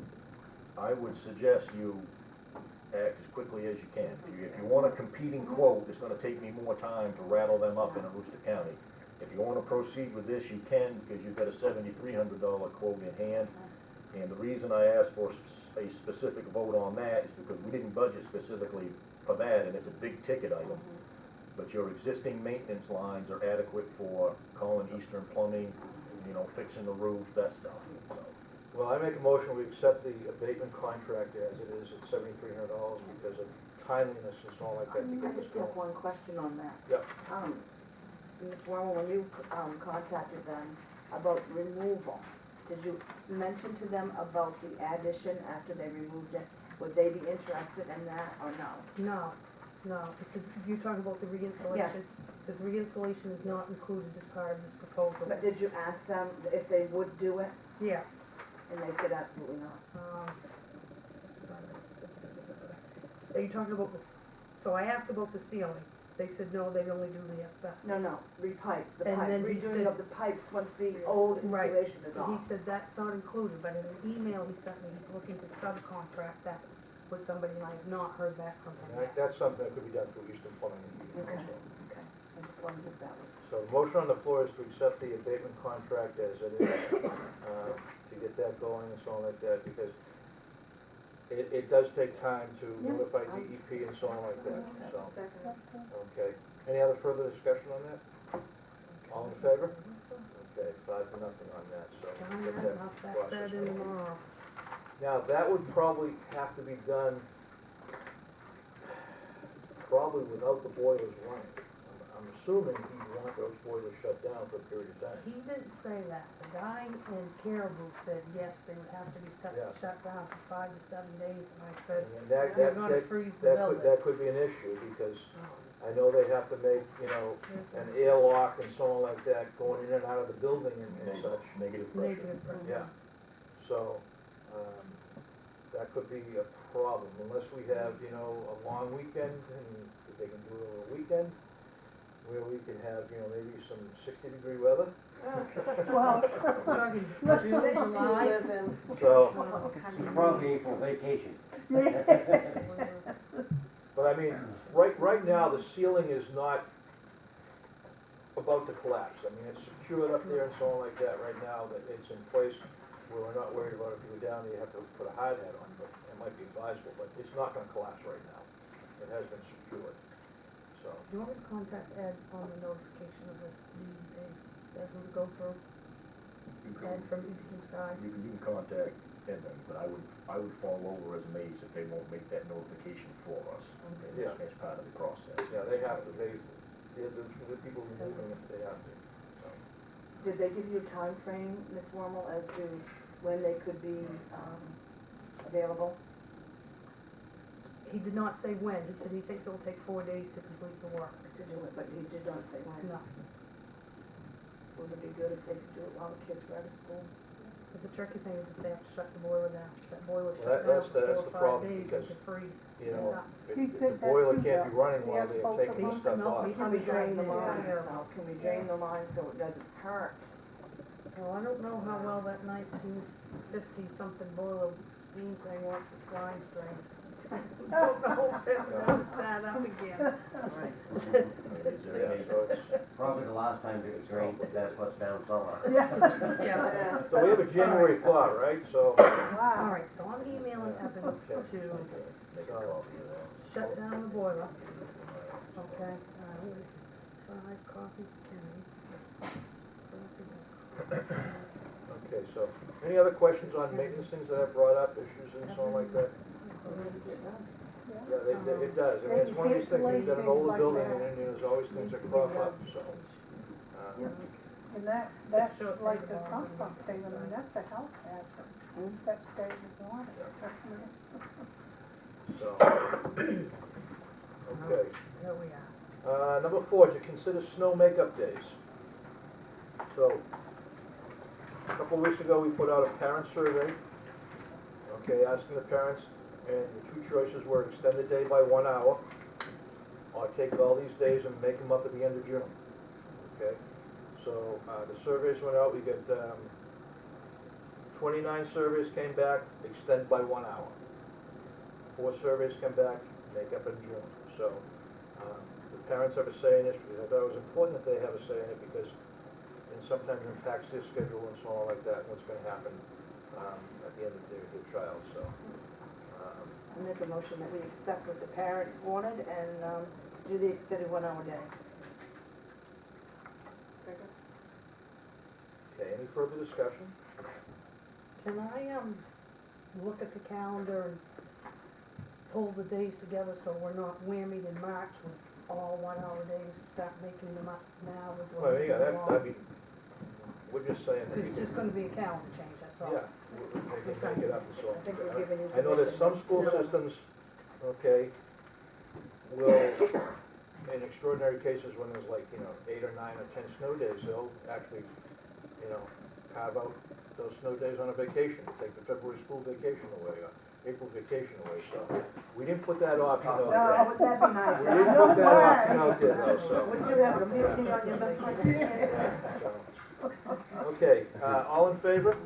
I would suggest you act as quickly as you can. If you want a competing quote, it's gonna take me more time to rattle them up in Aroostook County. If you wanna proceed with this, you can, because you've got a $7,300 quote in hand. And the reason I asked for a specific vote on that is because we didn't budget specifically for that, and it's a big ticket item. But your existing maintenance lines are adequate for calling Eastern Plumbing, you know, fixing the roof, that stuff, so. Well, I make a motion, we accept the abatement contract as it is at $7,300 because of timeliness and so on like that to I get this just have going. one question on that. Yep. Ms. Wormel, when you, contacted them about removal, did you mention to them about the addition after they removed it? Would they be interested in that or no? No, it says, you're talking about the reinstallation? Yes. It says reinstallation is not included as part of this proposal. But did you ask them if they would do it? Yes. And they said absolutely not. Are you talking about the, so I asked about the ceiling. They said, no, they only do the asbestos. No, repipe, the And pipe, then he redoing said- of the pipes once the old Right. insulation is He off. said that's not included, but in an email he sent me, he's looking to subcontract that with somebody, and I have not heard back from him yet. That's something that could be done through Eastern Plumbing. Okay. also. Okay, I just wondered if that was. So the motion on the floor is to accept the abatement contract as it is, to get that going and so on like that, because it does take time to notify DEP and so on like that, so, Second. okay. Any other further discussion on that? All in favor? Okay, 5-0 on that, so John, get I'll that have that process said in going. tomorrow. Now, that would probably have to be done probably without the boilers running. I'm assuming he'd want those boilers shut down for a period of time. He didn't say that. The guy in Caribou said, yes, they would have to be Yes. shut down for 5 to 7 days, and I said, And that, you're that, gonna that, freeze the building. that could be an issue, because I know they have to make, you know, an airlock and so on like that, going in and out of the building and such. Negative pressure. Negative pressure. Yeah, so, that could be a problem, unless we have, you know, a long weekend, and if they can do it over a weekend, where we can have, you know, maybe some 60-degree weather. Well, Talking let's June, see. July. So, It's probably April vacation. But I mean, right now, the ceiling is not about to collapse. I mean, it's secured up there and so on like that right now, that it's in place where we're not worried about if you go down there, you have to put a hard hat on, but it might be advisable, but it's not gonna collapse right now. It has been secured, so. Do you want me to contact Ed on the notification of this meeting day, that we go through? Ed from Eastern Sky? You can contact Ed then, but I would fall over as amazed if they won't make that notification for us. Yeah. As part of the process. Yeah, they have to, the people removing it, they have to, so. Did they give you a time frame, Ms. Wormel, as to when they could be, available? He did not say when, he said he thinks it'll take 4 days to complete the work. To do it, but he did not say when. No, Would it be good if they could do it while the kids were out of school? but the tricky thing is if they have to shut the boiler down. If that boiler Well, shut down that's for 4 the or 5 problem, days, because, it could freeze. You know, He if said the that boiler too, can't be Bill. running He while has they're both taking of the them. stuff No, off. he Can we drain the Yeah. line, so, can we drain the line so it doesn't hurt? Well, I don't know how well that 1950-something boiler steam thing works at Flying Stream. Don't know if it knows that up again. Right. Is there any, So it's, Probably the last time it was rained, if that's what's down summer. Yeah. so we have a January thaw, right, so. All Wow. right, so I'm emailing Evan to make a copy of that. shut down the boiler. Okay, five copies, Okay, so, any other questions on maintenance, things that I've brought up, issues and so on like that? Yeah, it does, I mean, it's one of these things, you've got an older building and then there's always things that crop up, so. And that's like the pump thing, I mean, that's a health hazard. That stays with water. So, okay. There we are. Number 4, to consider snow makeup days. So, a couple of weeks ago, we put out a parent survey, okay, asking the parents, and the two choices were extend the day by 1 hour, or take all these days and make them up at the end of June, okay? So, the surveys went out, we got 29 surveys came back, extend by 1 hour. 4 surveys came back, make up in June. So, the parents have a say in this, because I thought it was important that they have a say in it, because it sometimes impacts their schedule and so on like that, and what's gonna happen at the end of their child, so. I make a motion that we accept what the parents wanted and, do the extended 1 hour day. Okay, any further discussion? Can I, look at the calendar and pull the days together so we're not whammied in March with all 1 hour days, start making them up now as Well, we're yeah, moving along? I mean, we're just saying that we It's just gonna be a calendar change, that's all. yeah, they can make it up and so on. I think we're giving you I know that some school systems, okay, will, in extraordinary cases when there's like, 8 or 9 or 10 snow days, they'll actually, carve out those snow days on a vacation, take the February school vacation away, or April vacation away, so. We didn't put that option out there. No, would that be nice? We didn't put that option out there though, so. Would you have a meeting on your business? Okay, all in favor?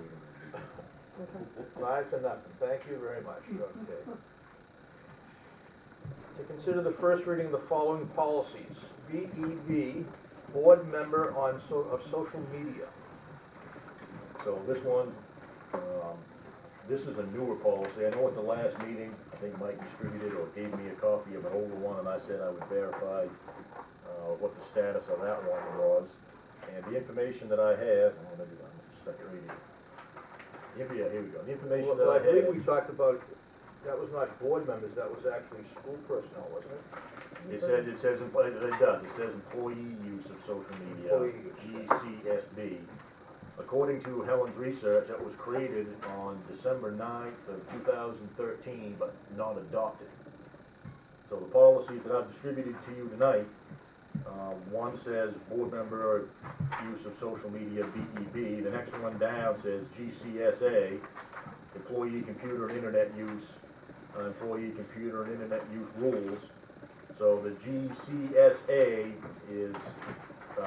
5 to nothing, thank you very much, okay. To consider the first reading of the following policies. BEB, board member of social media. So this one, this is a newer policy. I know at the last meeting, I think Mike distributed or gave me a copy of an older one, and I said I would verify what the status of that one was. And the information that I have, maybe I'm stuck it right here. Here we go. The information that Well, I I believe have. we talked about, that was not board members, that was actually school personnel, wasn't it? It says, it says employee use of social media, Employee use. GCSB. According to Helen's research, that was created on December 9th of 2013, but not adopted. So the policies that I've distributed to you tonight, one says board member use of social media, BEB. The next one down says GCSA, employee computer and internet use, employee computer and internet use rules. So the GCSA is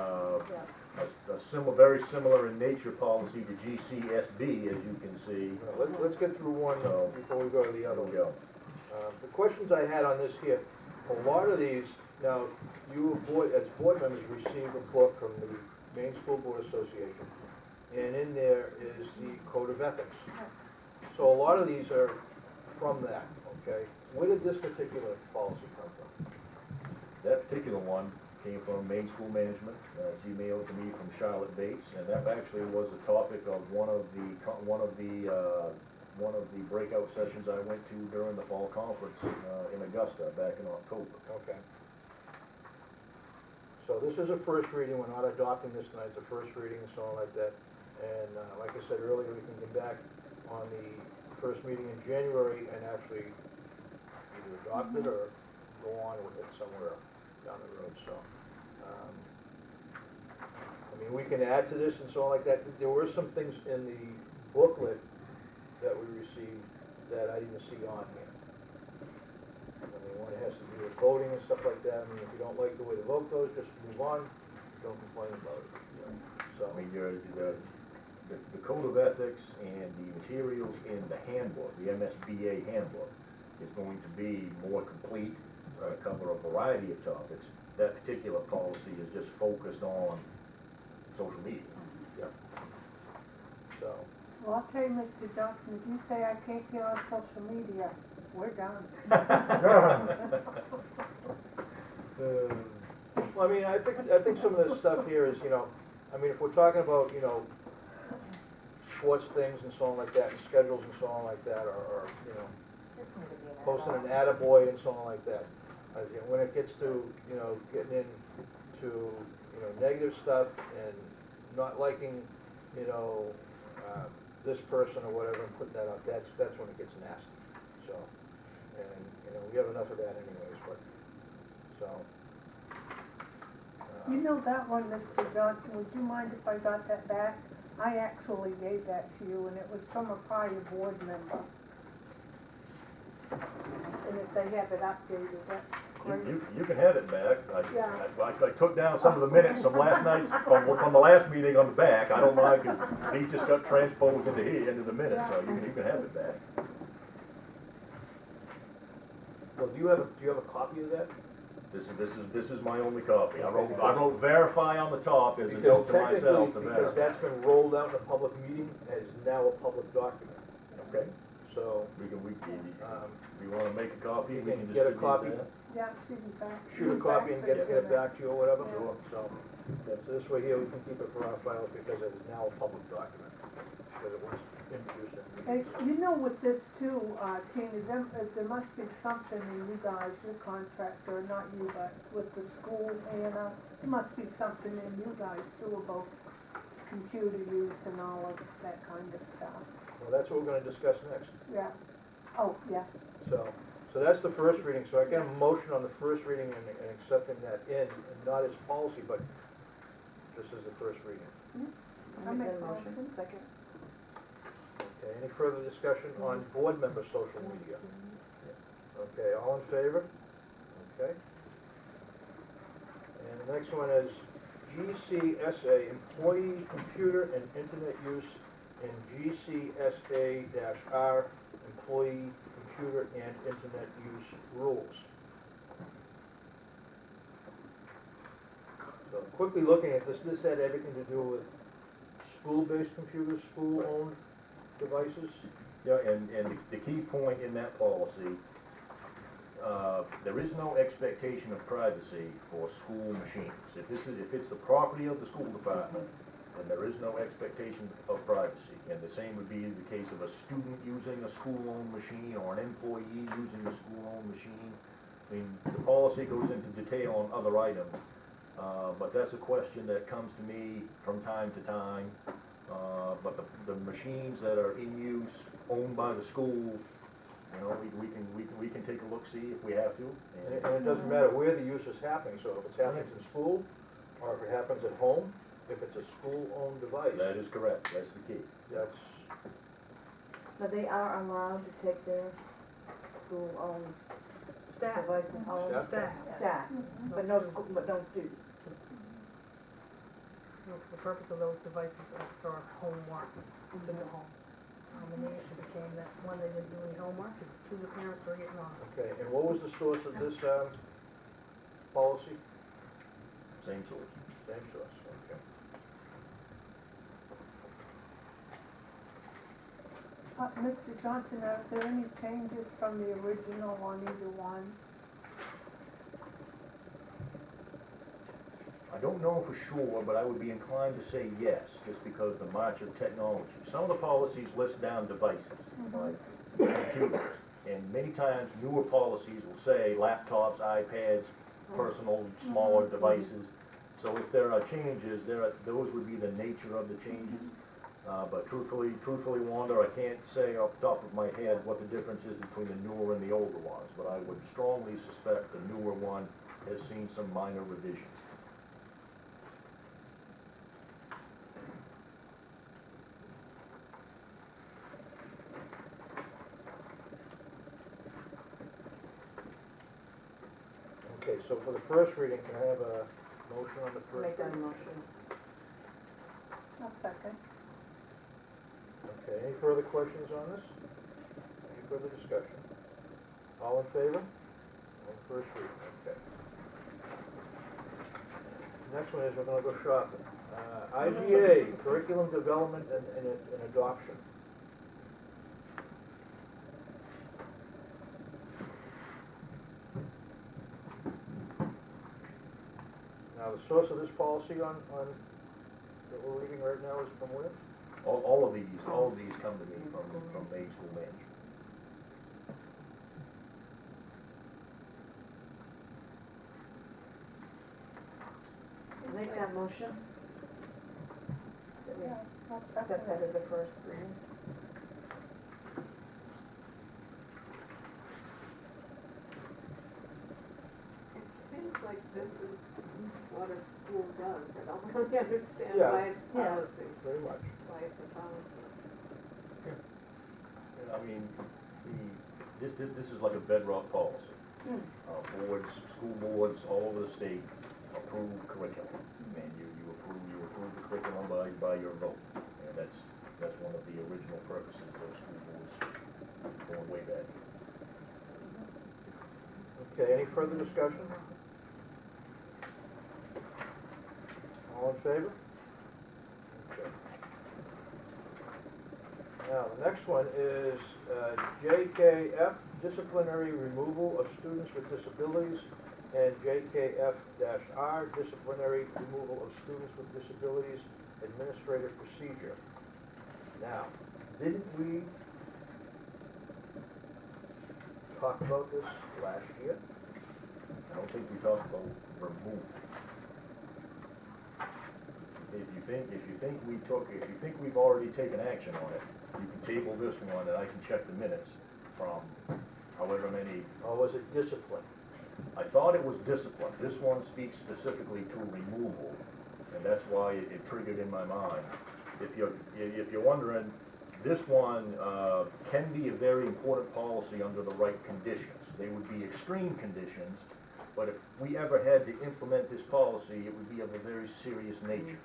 a very similar in nature policy to GCSB, as you can see. Let's get through one So- before we go to the other There one. we go. The questions I had on this here, A lot of these, now, you as board members receive a book from the Maine School Board Association, and in there is the Code of Ethics. So a lot of these are from that, okay? Where did this particular policy come from? That particular one came from Maine School Management, it's emailed to me from Charlotte Bates, and that actually was the topic of one of the breakout sessions I went to during the fall conference in Augusta back in October. Okay. So this is a first reading, we're not adopting this tonight, it's a first reading and so on like that. And like I said earlier, we can get back on the first meeting in January and actually either adopt it or go on with it somewhere down the road, so. I mean, we can add to this and so on like that. There were some things in the booklet that we received that I didn't see on here. I mean, one has to do with voting and stuff like that. I mean, if you don't like the way the vote goes, just move on, don't complain about it. So, I mean, the Code of Ethics and the materials in the handbook, the MSBA handbook, is going to be more complete, cover a variety of topics. That particular policy is just focused on social media. so, Well, I'll tell you, Mr. Johnson, if you say I can't get on social media, we're done. well, I mean, I think some of this stuff here is, I mean, if we're talking about, sports things and so on like that, and schedules and so on like that, or posting an attaboy and so on like that. When it gets to, getting into, negative stuff and not liking, this person or whatever and putting that out, that's when it gets nasty, so. And, we have enough of that anyways, but, so. You know that one, Mr. Johnson, would you mind if I got that back? I actually gave that to you, and it was from a prior board member. And if they have it updated, that's great. You can have it back. Yeah. I took down some of the minutes from last night's, from the last meeting on the back. I don't mind, because he just got transposed into here, into the minutes, so you can have it back. Well, do you have a copy of that? This is my only copy. I wrote verify on the top as a Because note to myself technically, to because verify. that's been rolled out in a public meeting, and is now a public document. Okay, So, we wanna make a copy, You we can can get a distribute copy. that. Yeah, shoot it back. shoot a copy and get it back to you or whatever. Yeah. So this way here, we can keep it for our files because it is now a public document, because it was introduced in. Hey, with this too, Tina, there must be something in you guys, your contractor, not you, but with the school, and there must be something in you guys too about computer use and all of that kind of stuff. Well, that's what we're gonna discuss next. Yeah. Oh, yeah. So that's the first reading, so I get a motion on the first reading and accepting that in, and not as policy, but just as the first reading. I make a motion. Second. Okay, any further discussion on board member social media? Okay, all in favor? Okay. And the next one is GCSA, employee computer and internet use, and GCSA-R, employee computer and internet use rules. So quickly looking at this had everything to do with school-based computers, school-owned devices. Yeah, and the key point in that policy, there is no expectation of privacy for school machines. If it's the property of the school department, then there is no expectation of privacy. And the same would be in the case of a student using a school-owned machine or an employee using a school-owned machine. I mean, the policy goes into detail on other items, but that's a question that comes to me from time to time. But the machines that are in use, owned by the school, we can take a look, see if we have to. And it doesn't matter where the use is happening, so if it's happening in school, or if it happens at home, if it's a school-owned device. That is correct, that's the key. That's, But they are allowed to take their school-owned Staff. devices home? Staff. Staff, but no students. The purpose of those devices are for homework, to the home. And the issue became that when they didn't do any homework, the parents were getting on. okay, and what was the source of this, policy? Same source. Same source, okay. Mr. Johnson, are there any changes from the original on either one? I don't know for sure, but I would be inclined to say yes, just because of the march of technology. Some of the policies list down devices, like computers, and many times newer policies will say laptops, iPads, personal, smaller devices. So if there are changes, those would be the nature of the changes. But truthfully, Wanda, I can't say off the top of my head what the difference is between the newer and the older ones, but I would strongly suspect the newer one has seen some minor revisions. Okay, so for the first reading, can I have a motion on the I'll first? make that a motion. A second. Okay, any further questions on this? Any further discussion? All in favor? On the first reading, okay. Next one is we're gonna go shopping. IGA, curriculum development and adoption. Now, the source of this policy on, that we're reading right now is from where? All of these come to me from Maine School Management. Make that motion. That we Yeah, I'll accept second that it. as the first reading. It seems like this is what a school does. I don't really understand Yeah. why it's Yeah. policy, Very much. why it's a policy. I mean, this is like a bedrock policy. Boards, school boards all over the state approve curriculum, and you approve the curriculum by your vote. And that's one of the original purposes of school boards going way back. Okay, any further discussion? All in favor? Okay. Now, the next one is JKF, disciplinary removal of students with disabilities, and JKF-R, disciplinary removal of students with disabilities, administrative procedure. Now, didn't we talk about this last year? I don't think we talked about remove. If you think we've already taken action on it, you can table this one and I can check the minutes from however many. Or was it discipline? I thought it was discipline. This one speaks specifically to removal, and that's why it triggered in my mind. If you're wondering, this one can be a very important policy under the right conditions. They would be extreme conditions, but if we ever had to implement this policy, it would be of a very serious nature.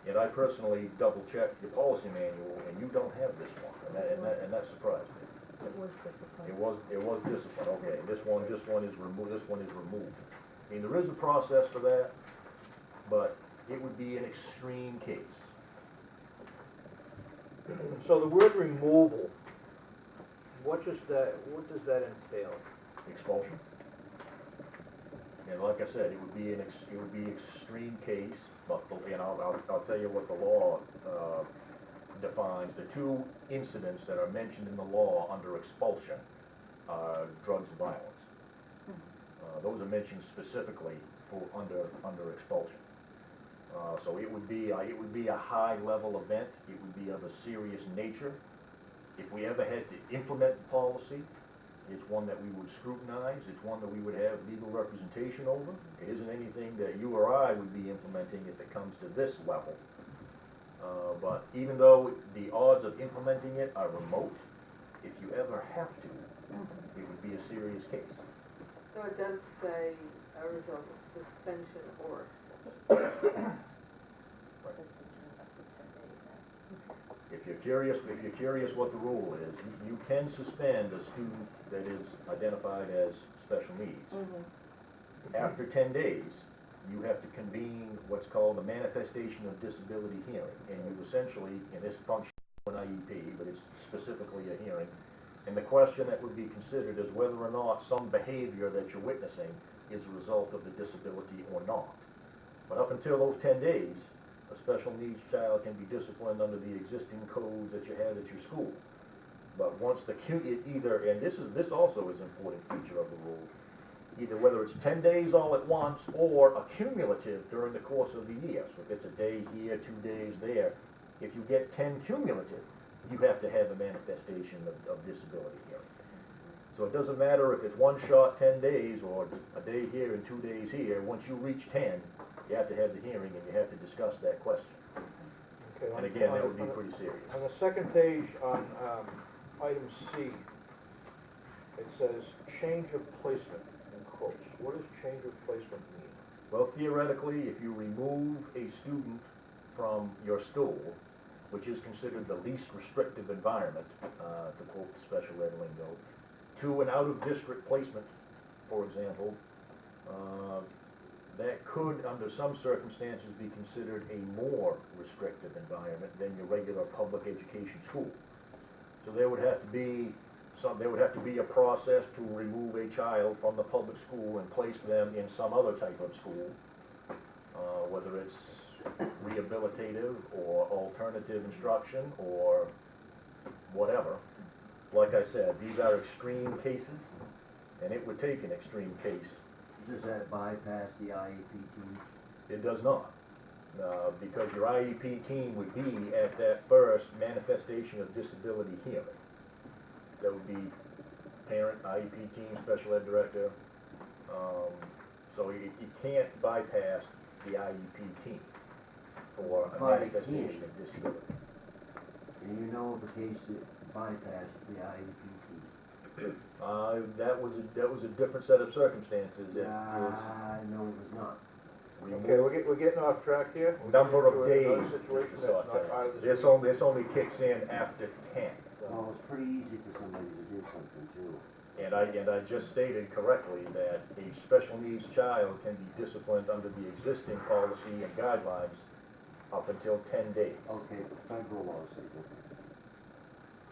And I personally double-checked the policy manual, and you don't have this one, and that surprised me. It was discipline. It was discipline, okay, this one is removed. I mean, there is a process for that, but it would be an extreme case. So the word removal, what does that entail? Expulsion. And like I said, it would be extreme case, but, and I'll tell you what the law, defines. The two incidents that are mentioned in the law under expulsion are drugs and violence. Those are mentioned specifically for under expulsion. So it would be a high-level event. It would be of a serious nature. If we ever had to implement the policy, it's one that we would scrutinize. It's one that we would have legal representation over. It isn't anything that you or I would be implementing if it comes to this level. But even though the odds of implementing it are remote, if you ever have to, it would be a serious case. So it does say a result of suspension or expulsion. If you're curious what the rule is, you can suspend a student that is identified as special needs after 10 days, you have to convene what's called a manifestation of disability hearing. And you essentially, in this function, an IEP, but it's specifically a hearing. And the question that would be considered is whether or not some behavior that you're witnessing is a result of the disability or not. But up until those 10 days, a special needs child can be disciplined under the existing codes that you have at your school. But once either, and this also is an important feature of the rule, either whether it's 10 days all at once or accumulative during the course of the year. So if it's a day here, 2 days there, if you get 10 cumulative, you have to have a manifestation of disability hearing. So it doesn't matter if it's one shot 10 days or a day here and 2 days here. Once you reach 10, you have to have the hearing and you have to discuss that question. Okay, And again, that would be pretty serious. On the second page, on item C, it says change of placement in quotes. What does change of placement mean? Well, theoretically, if you remove a student from your school, which is considered the least restrictive environment, to quote the special ed lingo, to an out-of-district placement, for example, that could, under some circumstances, be considered a more restrictive environment than your regular public education school. So there would have to be a process to remove a child from the public school and place them in some other type of school, whether it's rehabilitative or alternative instruction or whatever. Like I said, these are extreme cases, and it would take an extreme case. Does that bypass the IEP team? It does not, because your IEP team would be at that first manifestation of disability hearing. That would be parent, IEP team, special ed director. So you can't bypass the IEP team for a But it manifestation can. of disability. And you know of a case that bypassed the IEP team? That was a different set of circumstances. It was No, it was not. Okay, we're getting off track here. We're number getting of into days. another situation that's not out of This this. only kicks in after 10. Well, it's pretty easy for somebody to do something too. And I just stated correctly that a special needs child can be disciplined under the existing policy and guidelines up until 10 days. Okay, but federal laws say different.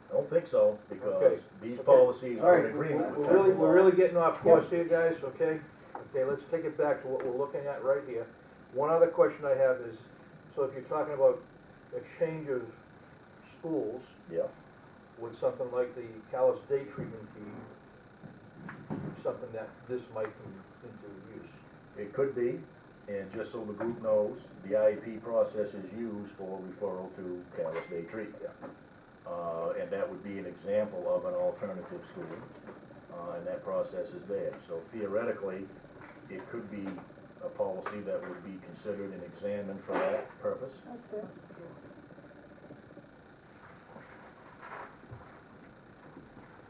I don't think so, Okay, because these okay. policies All are right, in agreement with we're really, federal we're law. really getting off course here, guys, okay? Okay, let's take it back to what we're looking at right here. One other question I have is, so if you're talking about exchange of schools Yeah, with something like the Callis day treatment fee, something that this might come into use. it could be, and just so the group knows, the IEP process is used for referral to Callis Day Treatment. And that would be an example of an alternative school, and that process is there. So theoretically, it could be a policy that would be considered and examined for that purpose. That's it.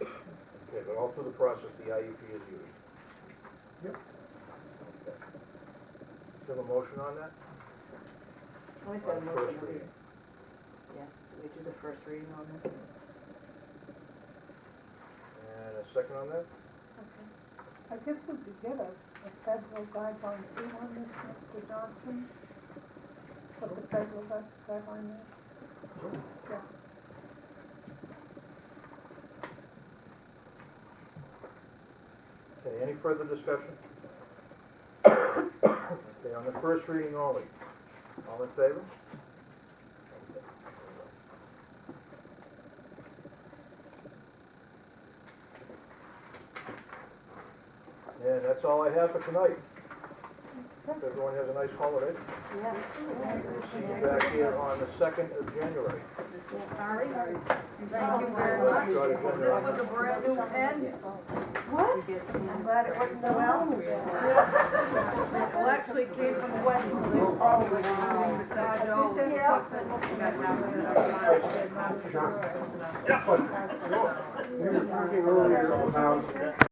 Okay, but all through the process, the IEP is used. Yep. Okay. Do you have a motion on that? I like On that first motion. reading. Yes, we do the first reading on this. And a second on that? Okay. I guess we could get a federal guideline too on this, Mr. Johnson? Put the federal guideline there? Yeah. Okay, any further discussion? Okay, on the first reading only. All in favor? And that's all I have for tonight. Hope everyone has a nice holiday. Yes. We'll see you back here on the 2nd of January. Thank you very much. Start of January. This was a brand new pen. What? I'm glad it worked so well. Well, actually it came from Wendy, so they were probably using the side notes. We were talking earlier about